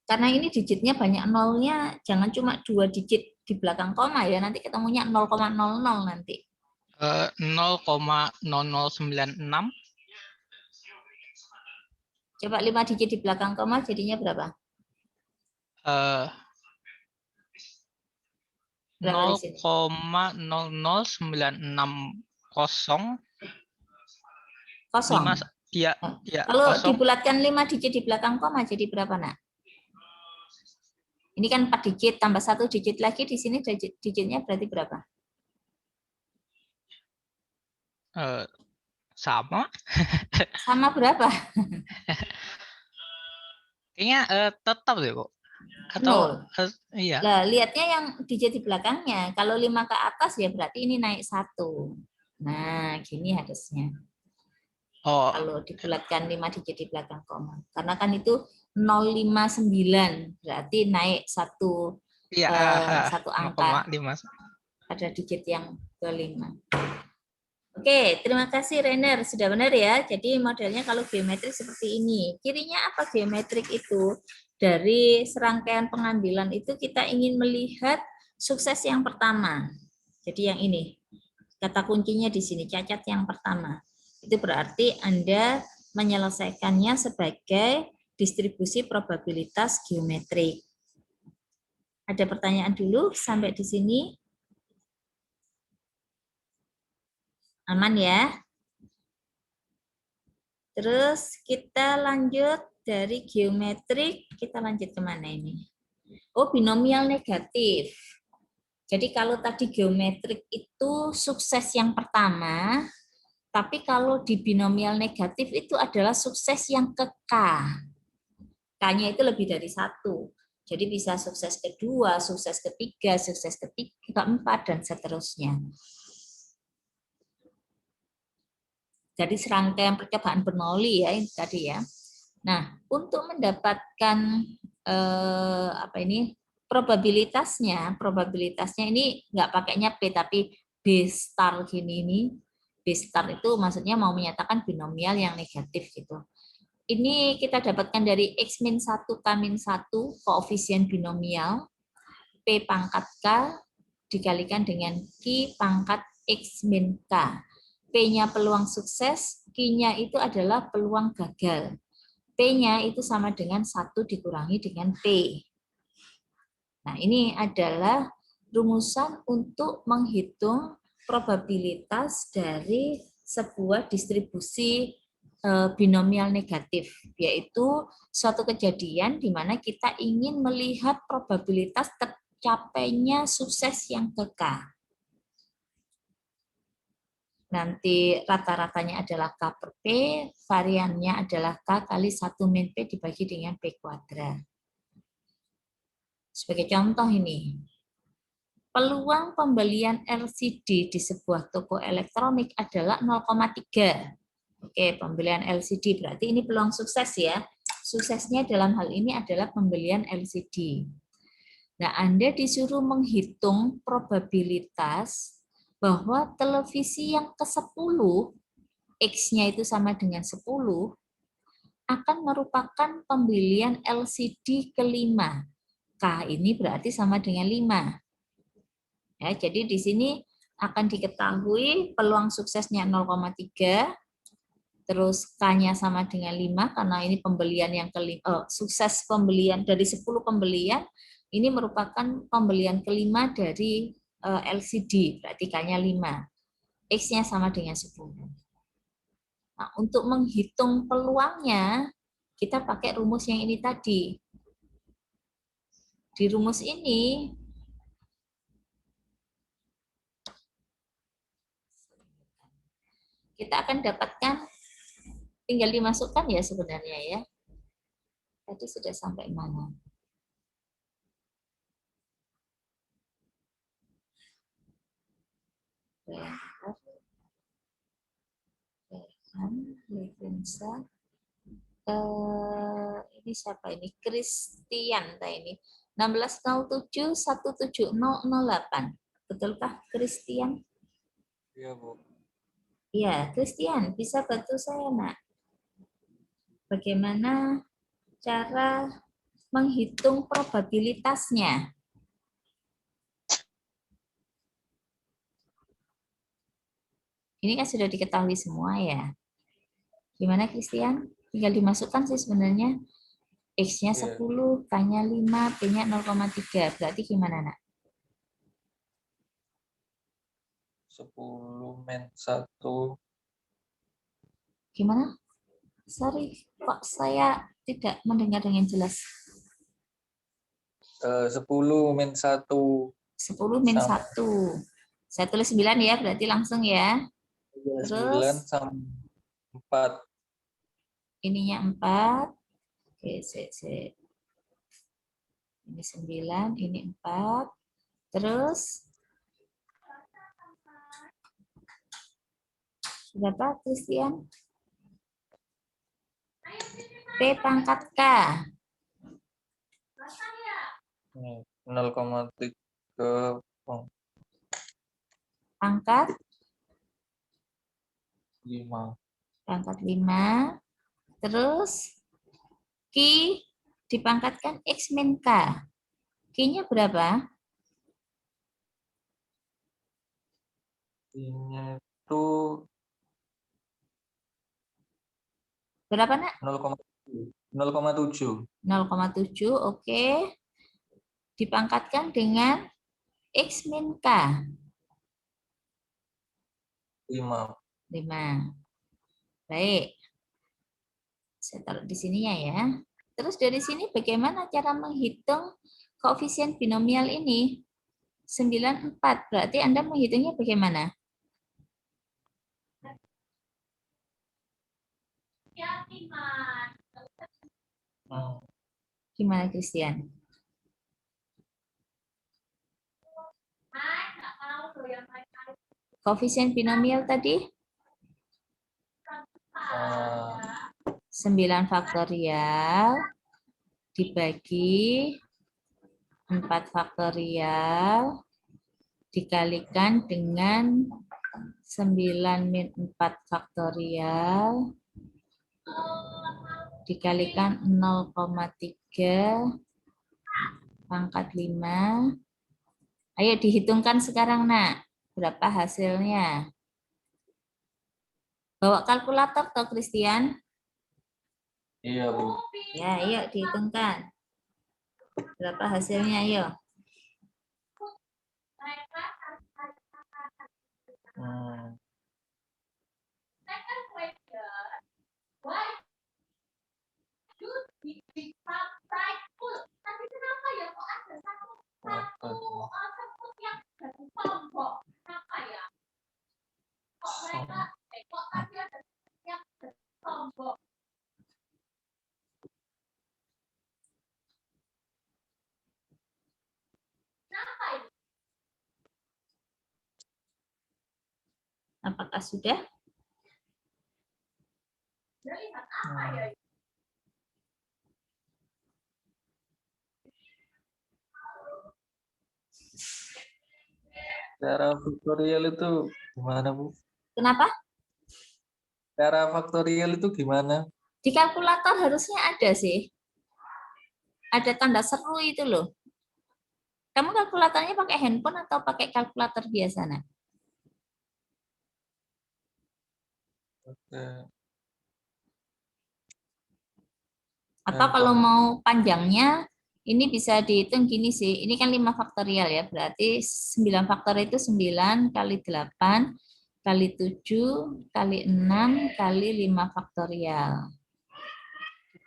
Karena ini digitnya banyak nolnya, jangan cuma 2 digit di belakang koma ya, nanti ketemunya 0,00 nanti. 0,0096. Coba 5 digit di belakang koma jadinya berapa? Berapa di sini? 0,00960 Kosong. ya, Kalau kosong. dibulatkan 5 digit di belakang koma jadi berapa, Nak? Ini kan 4 digit tambah 1 digit lagi di sini digitnya berarti berapa? Sama. Sama berapa? Kayaknya tetap deh, Bu. Atau 0. iya. Lah, lihatnya yang digit di belakangnya. Kalau 5 ke atas ya berarti ini naik 1. Nah, gini harusnya. Oh, Kalau dibulatkan 5 digit di belakang koma. Karena kan itu 059, berarti naik 1 iya, satu angka 0,5. pada digit yang kelima. Oke, terima kasih Renner. Sudah benar ya. Jadi modelnya kalau geometrik seperti ini. Cirinya apa geometrik itu? Dari serangkaian pengambilan itu kita ingin melihat sukses yang pertama. Jadi yang ini. Kata kuncinya di sini, cacat yang pertama. Itu berarti Anda menyelesaikannya sebagai distribusi probabilitas geometrik. Ada pertanyaan dulu sampai di sini? Aman ya? Terus kita lanjut dari geometrik, kita lanjut kemana ini? Oh, binomial negatif. Jadi kalau tadi geometrik itu sukses yang pertama, tapi kalau di binomial negatif itu adalah sukses yang ke K. K-nya itu lebih dari 1. Jadi bisa sukses kedua, sukses ketiga, sukses keempat, dan seterusnya. Jadi serangkaian percobaan Bernoulli ya ini tadi ya. Nah, untuk mendapatkan probabilitasnya ini nggak pakainya P tapi B star gini ini. B star itu maksudnya mau menyatakan binomial yang negatif gitu. Ini kita dapatkan dari X min 1 K min 1 koefisien binomial P pangkat K dikalikan dengan Q pangkat X min K. P-nya peluang sukses, Q-nya itu adalah peluang gagal. P-nya itu sama dengan 1 dikurangi dengan P. Nah, ini adalah rumusan untuk menghitung probabilitas dari sebuah distribusi binomial negatif, yaitu suatu kejadian di mana kita ingin melihat probabilitas tercapainya sukses yang kekal. Nanti rata-ratanya adalah K per P, variannya adalah K kali 1 min P dibagi dengan P kuadrat. Sebagai contoh ini, peluang pembelian LCD di sebuah toko elektronik adalah 0,3. Oke, pembelian LCD berarti ini peluang sukses ya. Suksesnya dalam hal ini adalah pembelian LCD. Nah, Anda disuruh menghitung probabilitas bahwa televisi yang ke-10, X-nya itu sama dengan 10, akan merupakan pembelian LCD ke-5. K ini berarti sama dengan 5. Ya, jadi di sini akan diketahui peluang suksesnya 0,3, terus K-nya sama dengan 5, karena ini pembelian yang sukses pembelian dari 10 pembelian, ini merupakan pembelian ke-5 dari LCD, berarti K-nya 5. X-nya sama dengan 10. Nah, untuk menghitung peluangnya, kita pakai rumus yang ini tadi. Di rumus ini, kita akan dapatkan, tinggal dimasukkan ya sebenarnya ya. Tadi sudah sampai mana? Ini siapa ini? Christian ini. 1607 17008. Betulkah Christian? Iya, Bu. Iya, Christian, bisa bantu saya, Nak? Bagaimana cara menghitung probabilitasnya? Ini kan sudah diketahui semua ya. Gimana, Christian? Tinggal dimasukkan sih sebenarnya. X-nya 10, K-nya 5, P-nya 0,3. Berarti gimana, Nak? 10 min 1. Gimana? Sorry, kok saya tidak mendengar dengan jelas. 10 min 1. 10 min 1. Saya tulis 9 ya, berarti langsung ya. Terus 9 sama 4. Ininya 4. Oke, ini 9, ini 4. Terus berapa, Christian? P pangkat K. 0,3. Pangkat 5. Pangkat 5. Terus Q dipangkatkan X min K. Q-nya berapa? Q-nya itu Berapa, Nak? 0,7. 0,7, oke. Dipangkatkan dengan X min K. 5. 5. Baik. Saya taruh di sininya ya. Terus dari sini bagaimana cara menghitung koefisien binomial ini? 94. Berarti Anda menghitungnya bagaimana? Gimana, Christian? Koefisien binomial tadi? 9 faktorial dibagi 4 faktorial dikalikan dengan 9 min 4 faktorial dikalikan 0,3 pangkat 5. Ayo dihitungkan sekarang, Nak. Berapa hasilnya? Bawa kalkulator toh, Christian? Iya, Bu. Ya, yuk dihitungkan. Berapa hasilnya, ayo? Hmm. Apakah sudah? Cara faktorial itu gimana, Bu? Kenapa? Cara faktorial itu gimana? Di kalkulator harusnya ada sih. Ada tanda seru itu loh. Kamu kalkulatornya pakai handphone atau pakai kalkulator biasa, Nak? Oke. Atau kalau mau panjangnya, ini bisa dihitung gini sih. Ini kan 5 faktorial ya. Berarti 9 faktorial itu 9 kali 8 kali 7 kali 6 kali 5 faktorial.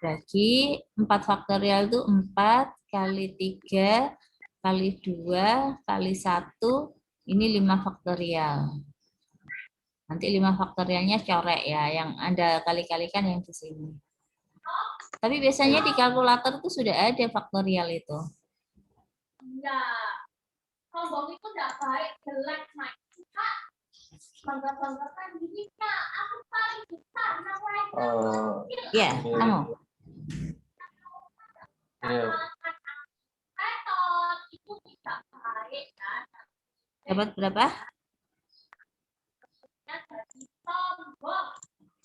Bagi 4 faktorial itu 4 kali 3 kali 2 kali 1. Ini 5 faktorial. Nanti 5 faktorialnya corek ya. Yang Anda kali-kalikan yang di sini. Tapi biasanya di kalkulator itu sudah ada faktorial itu. Enggak. Sombong itu enggak baik, jelek, Mak. Kak, bangga-banggakan diri, Kak. Aku paling besar, namanya. Ya, kamu. Iya. Itu tidak baik, kan? Dapat berapa? Jadi sombong.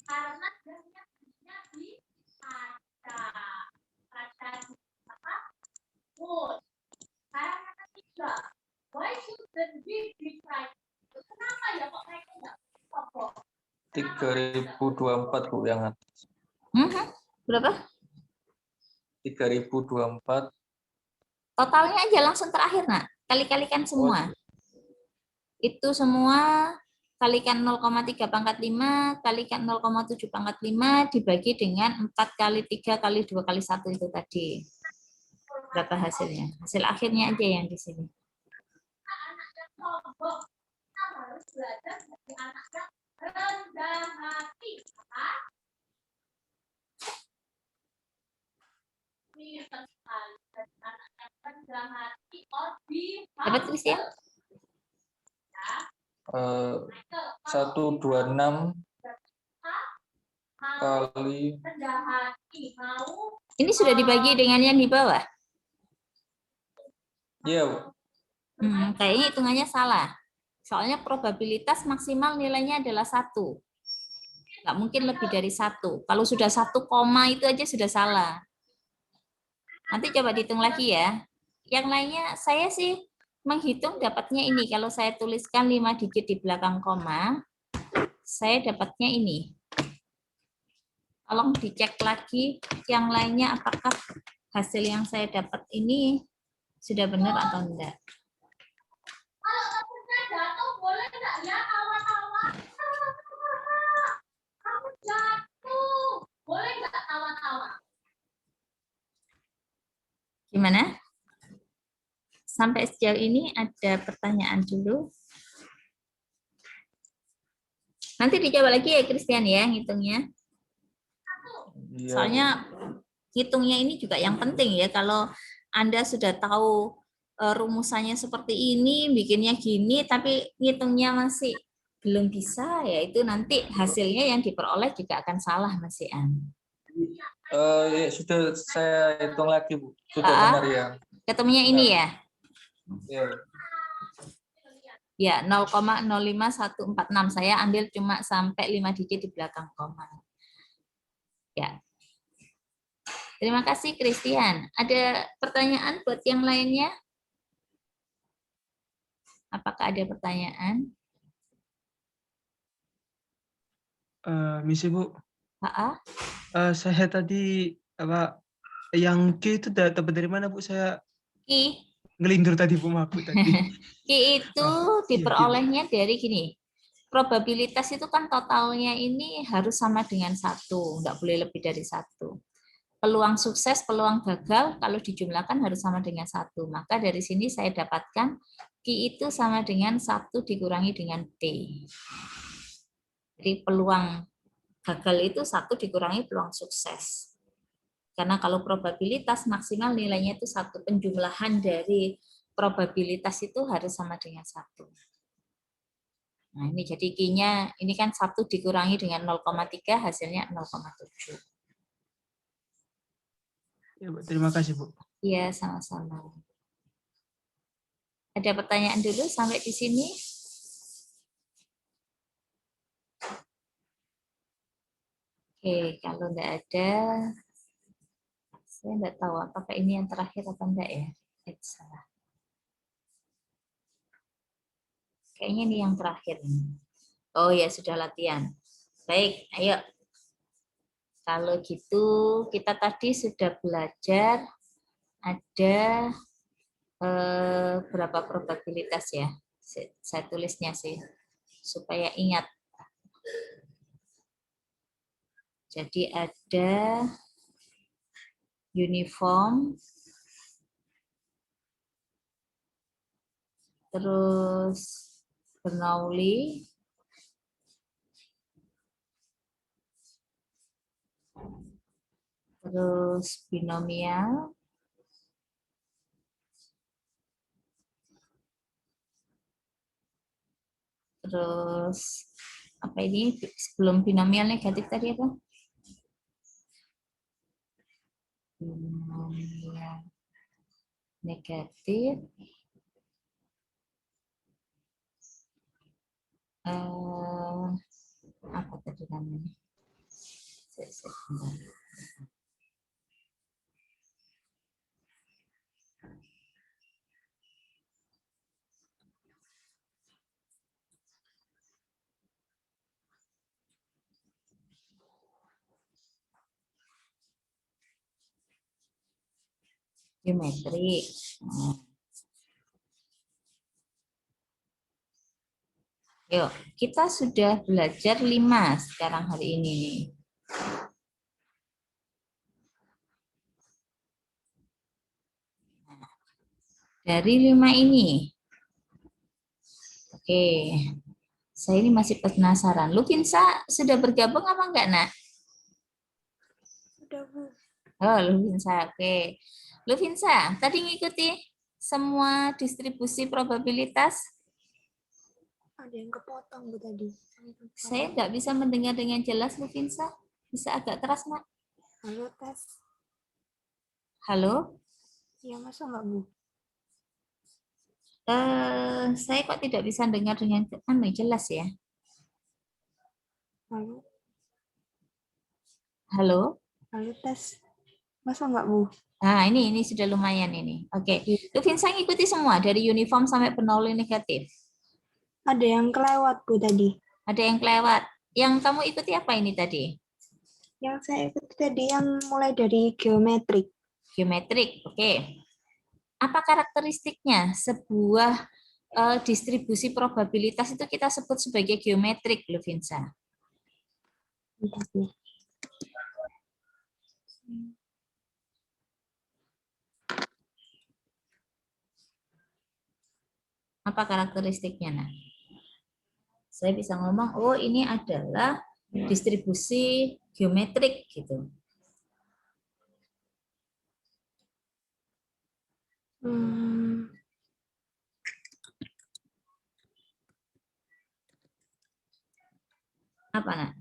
Karena dia di kaca apa? Pun. Karena ketiga, why shouldn't we be right? Kenapa ya kok mereka enggak sombong? 3024, Bu, yang atas. Berapa? 3024. Totalnya aja langsung terakhir, Nak. Kali-kalikan semua. Itu semua kalikan 0,3 pangkat 5, kalikan 0,7 pangkat 5, dibagi dengan 4 kali 3 kali 2 kali 1 itu tadi. Berapa hasilnya? Hasil akhirnya aja yang di sini. Anak yang sombong, kita harus belajar menjadi anak yang rendah hati. Pintar sekali. Anak yang rendah hati, Dapat tulis ya? 126 kali. rendah hati, mau Ini sudah dibagi dengan yang di bawah. Iya, Bu. Kayaknya hitungannya salah. Soalnya probabilitas maksimal nilainya adalah 1. Nggak mungkin lebih dari 1. Kalau sudah 1 koma itu aja sudah salah. Nanti coba dihitung lagi ya. Yang lainnya saya sih menghitung dapatnya ini. Kalau saya tuliskan 5 digit di belakang koma, saya dapatnya ini. Tolong dicek lagi yang lainnya apakah hasil yang saya dapat ini sudah benar atau enggak. kalau temennya jatuh boleh nggak ya kawan-kawan? Kamu jatuh, boleh nggak kawan-kawan? Gimana? Sampai sejauh ini ada pertanyaan dulu. Nanti dicoba lagi ya Christian ya ngitungnya. Iya, Soalnya hitungnya ini juga yang penting ya. Kalau Anda sudah tahu rumusannya seperti ini, bikinnya gini, tapi ngitungnya masih belum bisa, ya itu nanti hasilnya yang diperoleh juga akan salah, Mas Ian. ya, sudah saya hitung lagi, Bu. Sudah benar ya. Ketemunya ini ya? Iya. Ya, 0,05146. Saya ambil cuma sampai 5 digit di belakang koma. Ya. Terima kasih, Christian. Ada pertanyaan buat yang lainnya? Apakah ada pertanyaan? Misi, Bu. Saya tadi yang Q itu dapat dari mana, Bu? Saya Ki ngelindur tadi, Bu, maaf, Bu, tadi. Ki itu diperolehnya dari gini. probabilitas itu kan totalnya ini harus sama dengan 1, nggak boleh lebih dari 1. Peluang sukses, peluang gagal kalau dijumlahkan harus sama dengan 1. Maka dari sini saya dapatkan Q itu sama dengan 1 dikurangi dengan T. Jadi peluang gagal itu 1 dikurangi peluang sukses. Karena kalau probabilitas maksimal nilainya itu 1, penjumlahan dari probabilitas itu harus sama dengan 1. Nah, ini jadi Q-nya, ini kan 1 dikurangi dengan 0,3, hasilnya 0,7. Ya, Bu. Terima kasih, Bu. Iya, sama-sama. Ada pertanyaan dulu sampai di sini? Oke, kalau enggak ada, saya enggak tahu apakah ini yang terakhir apa enggak ya. Salah. Kayaknya ini yang terakhir. Oh ya, sudah latihan. Baik, ayo. Kalau gitu, kita tadi sudah belajar ada berapa probabilitas ya. Saya tulisnya sih, supaya ingat. Jadi ada uniform, terus Bernoulli, terus binomial, terus apa ini sebelum binomial negatif tadi apa? Binomial negatif, apa tadi namanya? Sebentar. Geometrik. Yuk, kita sudah belajar 5 sekarang hari ini nih. Dari 5 ini. Oke. Saya ini masih penasaran. Lufinsa sudah bergabung apa enggak, Nak? Sudah, Bu. Oh, Lufinsa. Oke. Lufinsa, tadi ngikuti semua distribusi probabilitas? Ada yang kepotong, Bu, tadi. Saya nggak bisa mendengar dengan jelas, Lufinsa. Bisa agak keras, Nak? Halo, tes. Halo? Iya, masa nggak, Bu? Saya kok tidak bisa dengar dengan jelas ya. Halo, Halo? halo, tes. Masa nggak, Bu? Nah, ini sudah lumayan ini. Oke. Lufinsa ngikuti semua dari uniform sampai Bernoulli negatif. Ada yang kelewat, Bu, tadi. Ada yang kelewat. Yang kamu ikuti apa ini tadi? Yang saya ikuti tadi yang mulai dari geometrik. Geometrik. Oke. Apa karakteristiknya? Sebuah distribusi probabilitas itu kita sebut sebagai geometrik, Lufinsa. Bentar, Bu. Apa karakteristiknya, Nah? Saya bisa ngomong, oh ini adalah distribusi geometrik gitu. Apa, Nak?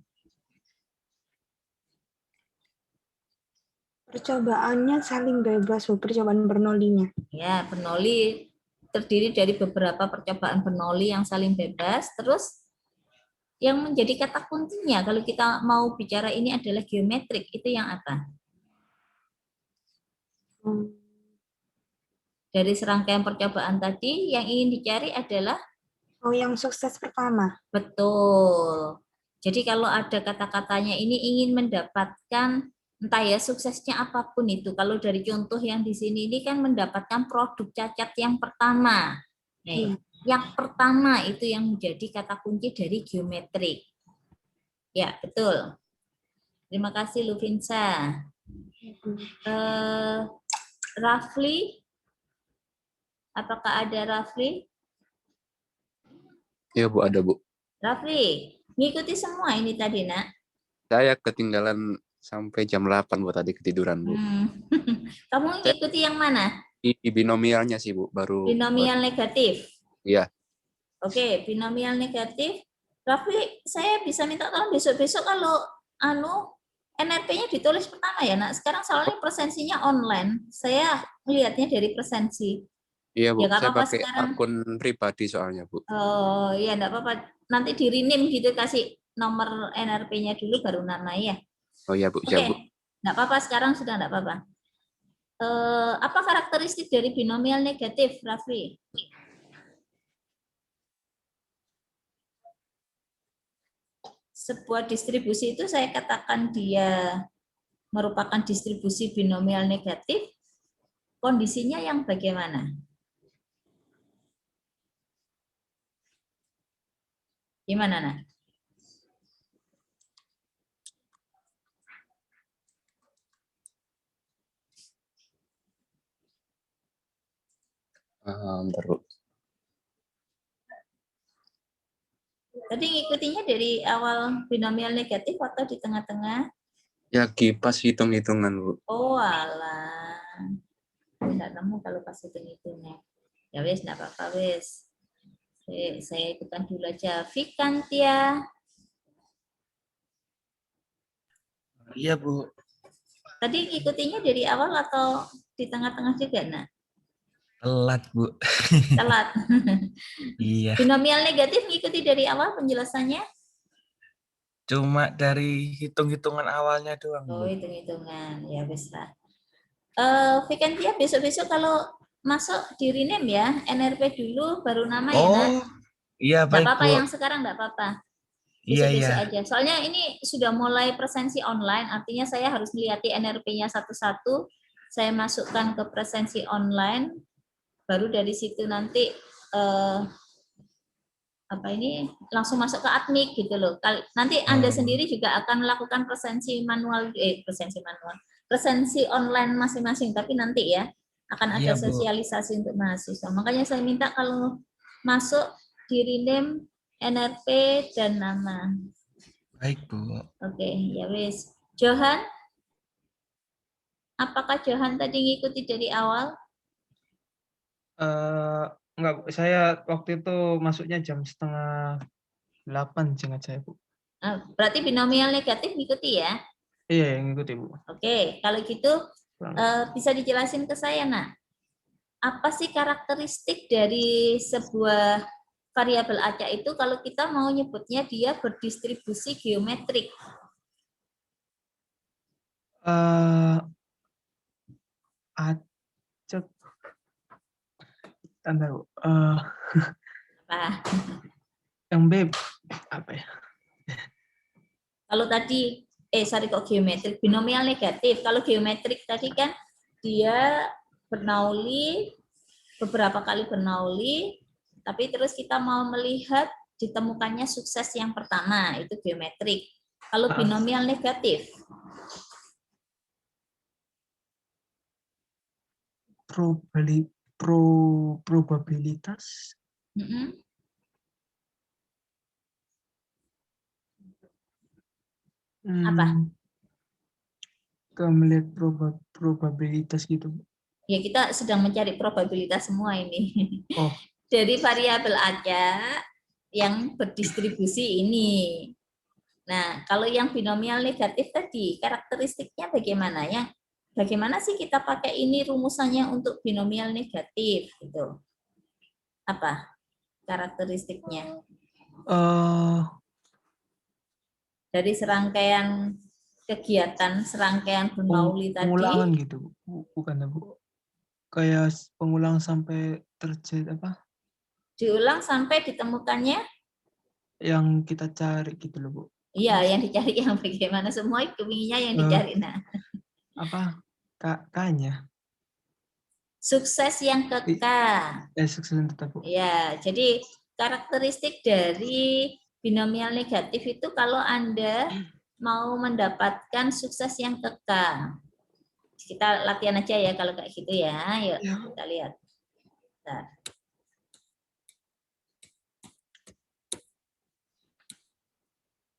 Percobaannya saling bebas, Bu, percobaan Bernoullinya. Ya, Bernoulli terdiri dari beberapa percobaan Bernoulli yang saling bebas. Terus yang menjadi kata kuncinya kalau kita mau bicara ini adalah geometrik, itu yang apa? Dari serangkaian percobaan tadi, yang ingin dicari adalah? Oh, yang sukses pertama. Betul. Jadi kalau ada kata-katanya ini ingin mendapatkan, entah ya suksesnya apapun itu. Kalau dari contoh yang di sini ini kan mendapatkan produk cacat yang pertama. Nih, Yang pertama itu yang menjadi kata kunci dari geometrik. Ya, betul. Terima kasih Lufinsa. Rafli, apakah ada Rafli? Iya Bu, ada Bu. Rafli, ngikuti semua ini tadi, Nak. Saya ketinggalan sampai jam 8 Bu, tadi ketiduran Bu. Kamu ngikuti yang mana? Di binomialnya sih Bu, baru. Binomial negatif. Iya. Oke, binomial negatif. Rafli, saya bisa minta tolong besok-besok kalau NRP-nya ditulis pertama ya, Nak. Sekarang soalnya presensinya online. Saya melihatnya dari presensi. Iya Bu, Ya, nggak saya apa-apa pakai sekarang. akun pribadi soalnya Bu. Oh, iya enggak apa-apa. Nanti di-rename gitu, kasih nomor NRP-nya dulu baru nama ya. Oh iya Bu, Oke. siap Bu. Enggak apa-apa, sekarang sudah enggak apa-apa. Apa karakteristik dari binomial negatif, Rafli? Sebuah distribusi itu saya katakan dia merupakan distribusi binomial negatif, kondisinya yang bagaimana? Gimana, Nah? Bentar Bu. Tadi ngikutinya dari awal binomial negatif atau di tengah-tengah? Ya kipas hitung-hitungan Bu. Oh alah. Tidak nemu kalau pas hitung-hitungnya. Ya wes, enggak apa-apa wes. Saya ikutan dulu aja. Vikantia. Iya Bu. Tadi ngikutinya dari awal atau di tengah-tengah juga, Nak? Telat Bu. Telat. Iya. Binomial negatif ngikuti dari awal penjelasannya? Cuma dari hitung-hitungan awalnya doang Oh, Bu. hitung-hitungan. Ya wes lah. Vikantia, besok-besok kalau masuk di rename ya, NRP dulu baru nama ya, Nak? Oh, iya Nggak baik apa-apa Bu. yang sekarang nggak apa-apa. Iya, Besok-besok iya. aja. Soalnya ini sudah mulai presensi online, artinya saya harus melihat NRP-nya satu-satu. Saya masukkan ke presensi online, baru dari situ nanti langsung masuk ke admik gitu loh. Nanti Anda sendiri juga akan melakukan presensi online masing-masing, tapi nanti ya akan ada Iya, Bu. sosialisasi untuk mahasiswa. Makanya saya minta kalau masuk di rename NRP dan nama. Baik Bu. Oke, ya wis. Johan, apakah Johan tadi ngikuti dari awal? Enggak Bu, saya waktu itu masuknya jam 7:30 ingat saya Bu. Berarti binomial negatif ngikuti ya? Iya, yang ngikuti Bu. Oke, kalau gitu bisa dijelasin ke saya, Nak. Apa sih karakteristik dari sebuah variabel acak itu kalau kita mau nyebutnya dia berdistribusi geometrik? Acak. Tanda Bu. Yang B apa ya? Kalau tadi geometrik, binomial negatif. Kalau geometrik tadi kan dia bernauli, beberapa kali bernauli, tapi terus kita mau melihat ditemukannya sukses yang pertama, itu geometrik. Kalau binomial negatif? Probabilitas. Apa? Kita melihat probabilitas gitu. Ya, kita sedang mencari probabilitas semua ini. Oh. Dari variabel acak yang berdistribusi ini. Nah, kalau yang binomial negatif tadi, karakteristiknya bagaimana? Bagaimana sih kita pakai ini rumusannya untuk binomial negatif? Gitu. Apa karakteristiknya? Dari serangkaian kegiatan, serangkaian bernauli tadi. Pengulangan gitu, bukan Bu? Kayak pengulang sampai terjadi apa? Diulang sampai ditemukannya? Yang kita cari gitu loh Bu. Iya, yang dicari yang bagaimana? Semua kepinginnya yang dicari. Nah. Apa? K-nya? Sukses yang kekal. Sukses yang tetap, Bu. Ya, jadi karakteristik dari binomial negatif itu kalau Anda mau mendapatkan sukses yang kekal. Kita latihan aja ya kalau kayak gitu ya. Yuk, kita lihat. Bentar.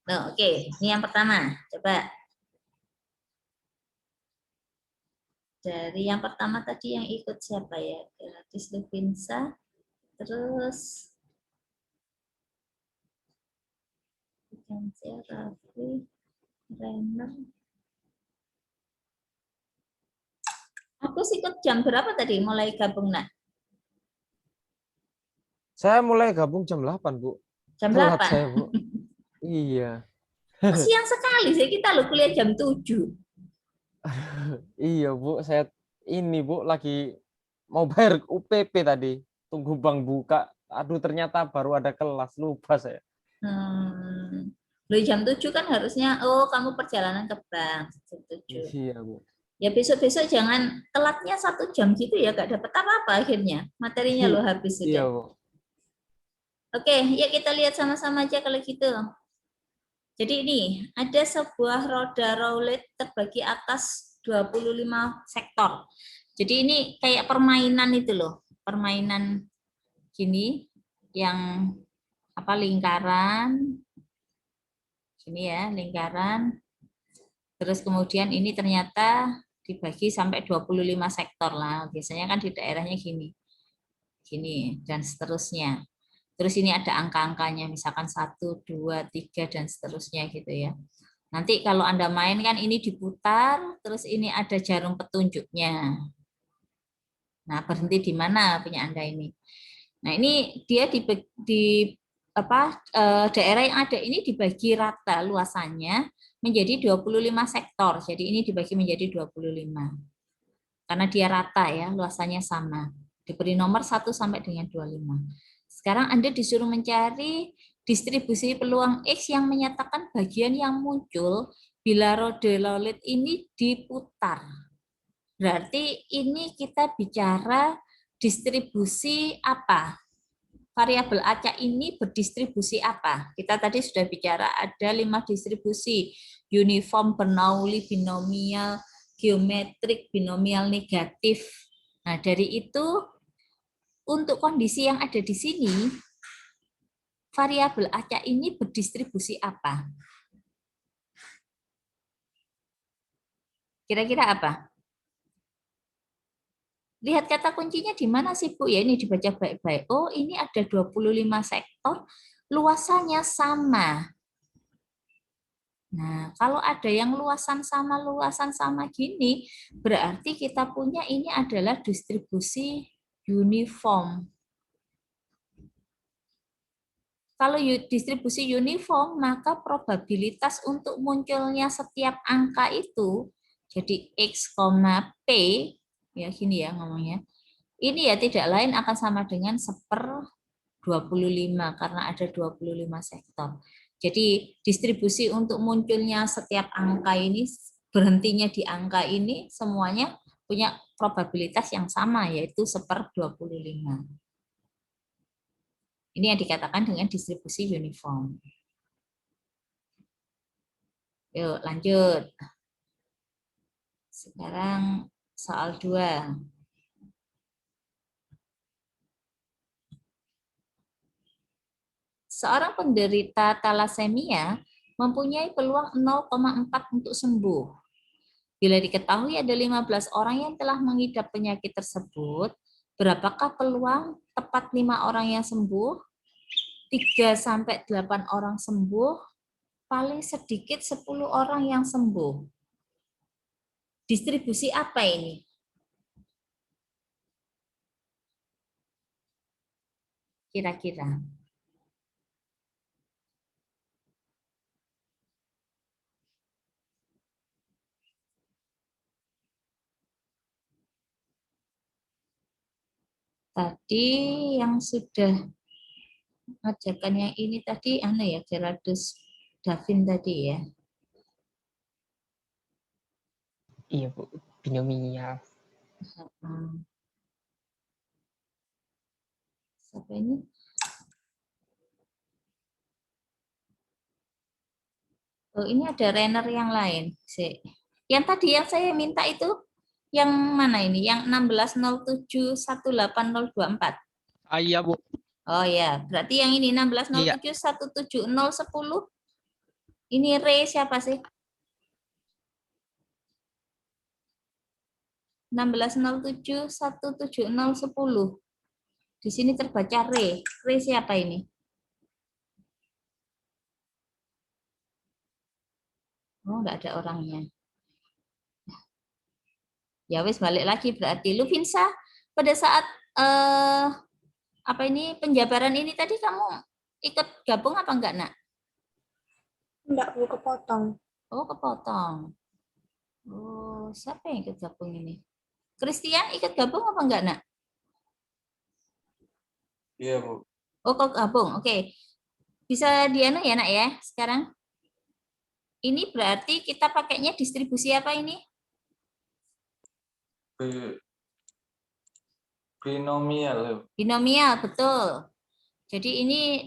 Nah, oke. Ini yang pertama. Coba. Dari yang pertama tadi yang ikut siapa ya? Gratis Lufinsa. Terus Raffi, Renner. Aku ikut jam berapa tadi mulai gabung, Nak? Saya mulai gabung jam 8, Bu. Jam Telat 8. saya, Bu. Iya. Siang sekali sih, kita lo kuliah jam 7. Iya, Bu. Saya ini, Bu, lagi mau bayar UPP tadi. Tunggu bank buka. Aduh, ternyata baru ada kelas. Lupa saya. Lo jam 7 kan harusnya, oh kamu perjalanan ke bank. Jam 7. Iya, Bu. Ya besok-besok jangan telatnya 1 jam gitu ya, gak dapat apa-apa akhirnya. Materinya lo habis sudah. Iya, Bu. Oke, yuk kita lihat sama-sama aja kalau gitu. Jadi ini, ada sebuah roda roulette terbagi atas 25 sektor. Jadi ini kayak permainan itu loh, permainan gini, yang apa lingkaran, gini ya, lingkaran. Terus kemudian ini ternyata dibagi sampai 25 sektor lah. Biasanya kan di daerahnya gini. Gini, dan seterusnya. Terus ini ada angka-angkanya, misalkan 1, 2, 3, dan seterusnya gitu ya. Nanti kalau Anda main kan ini diputar, terus ini ada jarum petunjuknya. Nah, berhenti di mana punya Anda ini? Nah, ini dia daerah yang ada ini dibagi rata luasannya menjadi 25 sektor. Jadi ini dibagi menjadi 25. Karena dia rata ya, luasannya sama. Diberi nomor 1 sampai dengan 25. Sekarang Anda disuruh mencari distribusi peluang X yang menyatakan bagian yang muncul bila roda roulette ini diputar. Berarti ini kita bicara distribusi apa? Variabel acak ini berdistribusi apa? Kita tadi sudah bicara ada 5 distribusi. Uniform, Bernoulli, binomial, geometrik, binomial negatif. Nah, dari itu untuk kondisi yang ada di sini, variabel acak ini berdistribusi apa? Kira-kira apa? Lihat kata kuncinya di mana sih, Bu? Ya, ini dibaca baik-baik. Oh, ini ada 25 sektor, luasannya sama. Nah, kalau ada yang luasan sama gini, berarti kita punya ini adalah distribusi uniform. Kalau distribusi uniform, maka probabilitas untuk munculnya setiap angka itu, jadi X, P, ya gini ya ngomongnya, ini ya tidak lain akan sama dengan 1/25, karena ada 25 sektor. Jadi distribusi untuk munculnya setiap angka ini, berhentinya di angka ini, semuanya punya probabilitas yang sama, yaitu 1/25. Ini yang dikatakan dengan distribusi uniform. Yuk, lanjut. Sekarang soal 2. Seorang penderita talasemia mempunyai peluang 0,4 untuk sembuh. Bila diketahui ada 15 orang yang telah mengidap penyakit tersebut, berapakah peluang tepat 5 orang yang sembuh, 3-8 orang sembuh, paling sedikit 10 orang yang sembuh? Distribusi apa ini? Kira-kira. Tadi yang sudah mengajarkan yang ini tadi, ya, Gerardus Davin tadi ya. Iya, Bu. Binomial. Siapa ini? Oh, ini ada runner yang lain. Yang tadi yang saya minta itu yang mana ini? Yang 1607180024. Iya, Bu. Oh ya, berarti yang ini 1607170110. Ini Re siapa sih? 1607170110. Di sini terbaca Re. Re siapa ini? Oh, enggak ada orangnya. Ya wis balik lagi berarti. Lufinsa, pada saat apa ini penjabaran ini tadi kamu ikut gabung apa enggak, Nak? Enggak, Bu, kepotong. Oh, kepotong. Oh, siapa yang ikut gabung ini? Christian ikut gabung apa enggak, Nak? Iya, Bu. Oh, kok gabung. Oke. Bisa Diana ya, Nak ya, sekarang? Ini berarti kita pakainya distribusi apa ini? Binomial. Binomial, betul. Jadi ini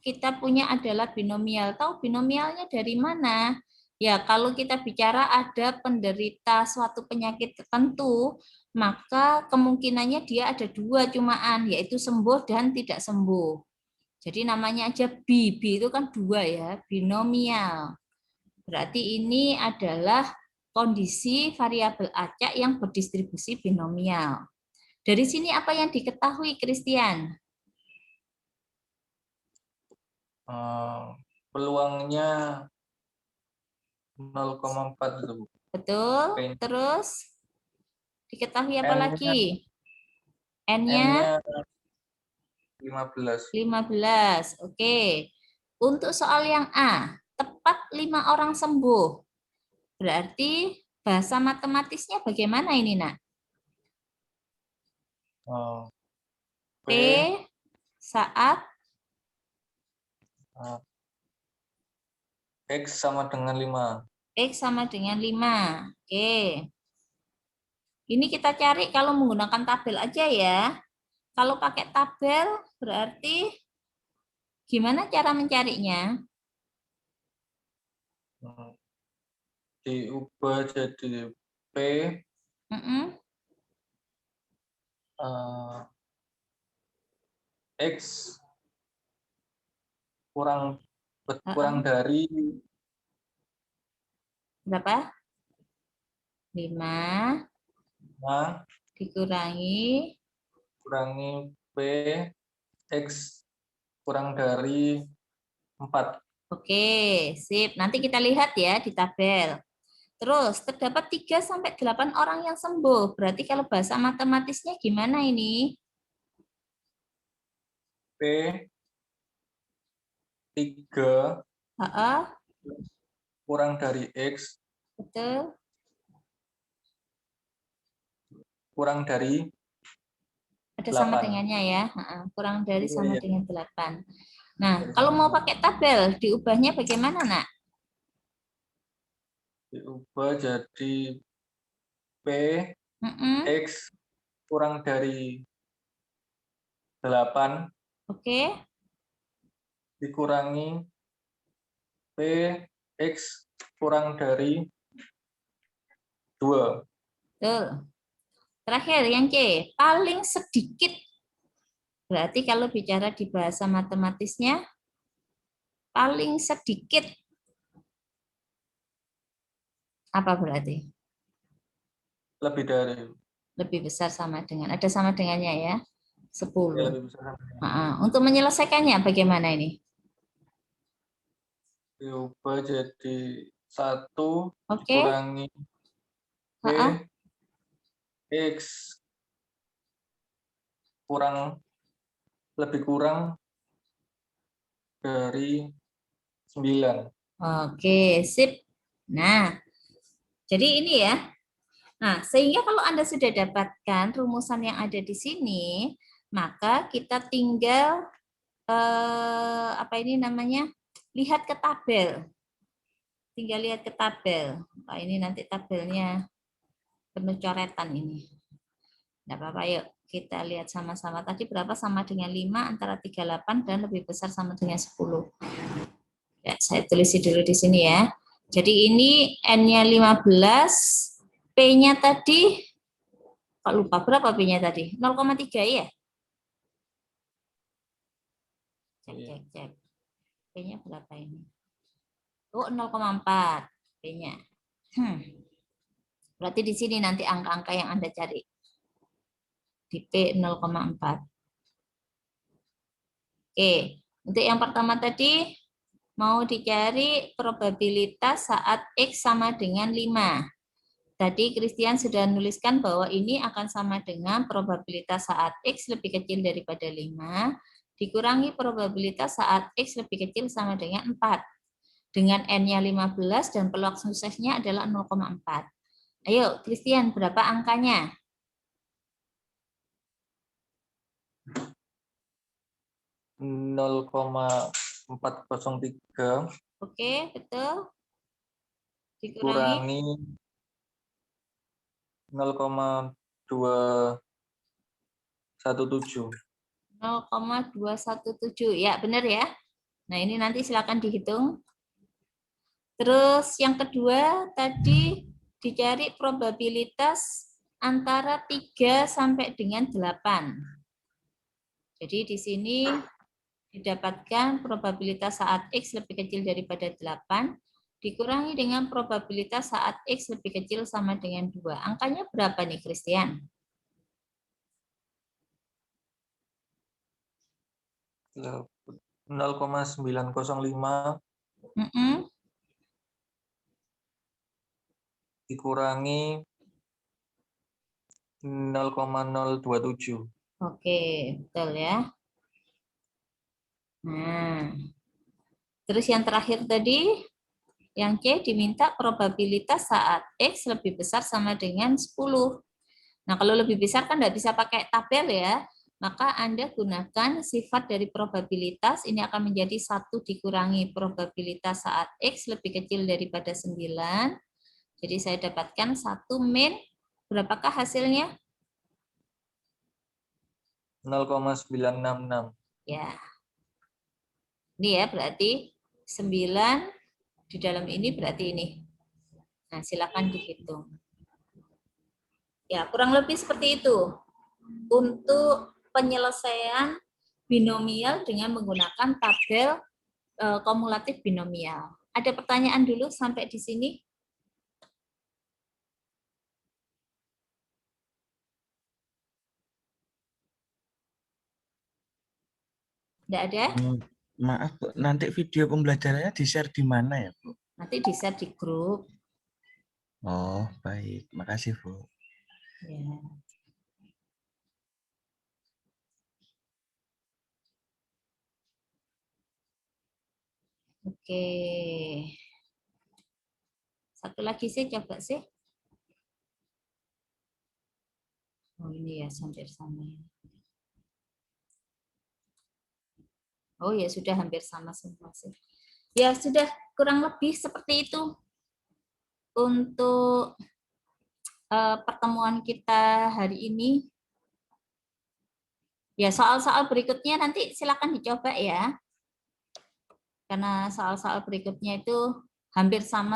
kita punya adalah binomial. Tahu binomialnya dari mana? Ya, kalau kita bicara ada penderita suatu penyakit tertentu, maka kemungkinannya dia ada dua cumaan, yaitu sembuh dan tidak sembuh. Jadi namanya aja B itu kan dua ya, binomial. Berarti ini adalah kondisi variabel acak yang berdistribusi binomial. Dari sini apa yang diketahui, Christian? Peluangnya 0,4 itu, Bu. Betul. Terus diketahui apa N-nya lagi? N-nya 15. 15. Oke. Untuk soal yang A, tepat 5 orang sembuh. Berarti bahasa matematisnya bagaimana ini, Nak? P saat X sama dengan 5. X sama dengan 5. Oke. Ini kita cari kalau menggunakan tabel aja ya. Kalau pakai tabel berarti gimana cara mencarinya? Diubah jadi P X kurang dari berapa? 5 dikurangi P X kurang dari 4. Oke, sip. Nanti kita lihat ya di tabel. Terus, terdapat 3-8 orang yang sembuh. Berarti kalau bahasa matematisnya gimana ini? P 3 kurang dari X. Betul. Kurang dari ada 8. Sama dengannya ya. Kurang dari sama dengan 8. Nah, kalau mau pakai tabel, diubahnya bagaimana, Nak? Diubah jadi P X kurang dari 8. Oke. Dikurangi P X kurang dari 2. Betul. Terakhir, yang C, paling sedikit. Berarti kalau bicara di bahasa matematisnya, paling sedikit. Apa berarti? Lebih dari. Lebih besar sama dengan. Ada sama dengannya ya? 10. Ya, lebih besar. Untuk menyelesaikannya bagaimana ini? Diubah jadi 1 Oke. dikurangi P X lebih kurang dari 9. Oke, sip. Nah, jadi ini ya. Nah, sehingga kalau Anda sudah dapatkan rumusan yang ada di sini, maka kita tinggal apa ini namanya? Lihat ke tabel. Tinggal lihat ke tabel. Nah, ini nanti tabelnya penuh coretan ini. Tidak apa-apa, yuk kita lihat sama-sama. Tadi berapa sama dengan 5 antara 38 dan lebih besar sama dengan 10. Ya, saya tulis dulu di sini ya. Jadi ini N-nya 15, P-nya tadi, kok lupa berapa P-nya tadi? 0,3 ya? Cek. P-nya berapa ini? Oh, 0,4 P-nya. Berarti di sini nanti angka-angka yang Anda cari. Di P 0,4. Oke, untuk yang pertama tadi mau dicari probabilitas saat X sama dengan 5. Tadi Christian sudah menuliskan bahwa ini akan sama dengan probabilitas saat X lebih kecil daripada 5 dikurangi probabilitas saat X lebih kecil sama dengan 4. Dengan N-nya 15 dan peluang suksesnya adalah 0,4. Ayo, Christian, berapa angkanya? 0,403 Oke, betul. kurangi 0,217. 0,217. Ya, benar ya. Nah, ini nanti silakan dihitung. Terus yang kedua tadi dicari probabilitas antara 3 sampai dengan 8. Jadi di sini didapatkan probabilitas saat X lebih kecil daripada 8 dikurangi dengan probabilitas saat X lebih kecil sama dengan 2. Angkanya berapa nih, Christian? 0,905 dikurangi 0,027. Oke, betul ya. Nah, terus yang terakhir tadi, yang C diminta probabilitas saat X lebih besar sama dengan 10. Nah, kalau lebih besar kan nggak bisa pakai tabel ya, maka Anda gunakan sifat dari probabilitas, ini akan menjadi 1 dikurangi probabilitas saat X lebih kecil daripada 9. Jadi saya dapatkan 1 min, berapakah hasilnya? 0,966. Ya. Ini ya, berarti 9 di dalam ini berarti ini. Nah, silakan dihitung. Ya, kurang lebih seperti itu. Untuk penyelesaian binomial dengan menggunakan tabel kumulatif binomial. Ada pertanyaan dulu sampai di sini? Tidak ada? Maaf, Bu. Nanti video pembelajarannya di-share di mana ya, Bu? Nanti di-share di grup. Oh, baik. Makasih, Bu. Ya. Oke. Satu lagi sih, coba sih. Oh, ini ya, hampir sama. Oh ya, sudah hampir sama semua sih. Ya, sudah kurang lebih seperti itu untuk pertemuan kita hari ini. Ya, soal-soal berikutnya nanti silakan dicoba ya. Karena soal-soal berikutnya itu hampir sama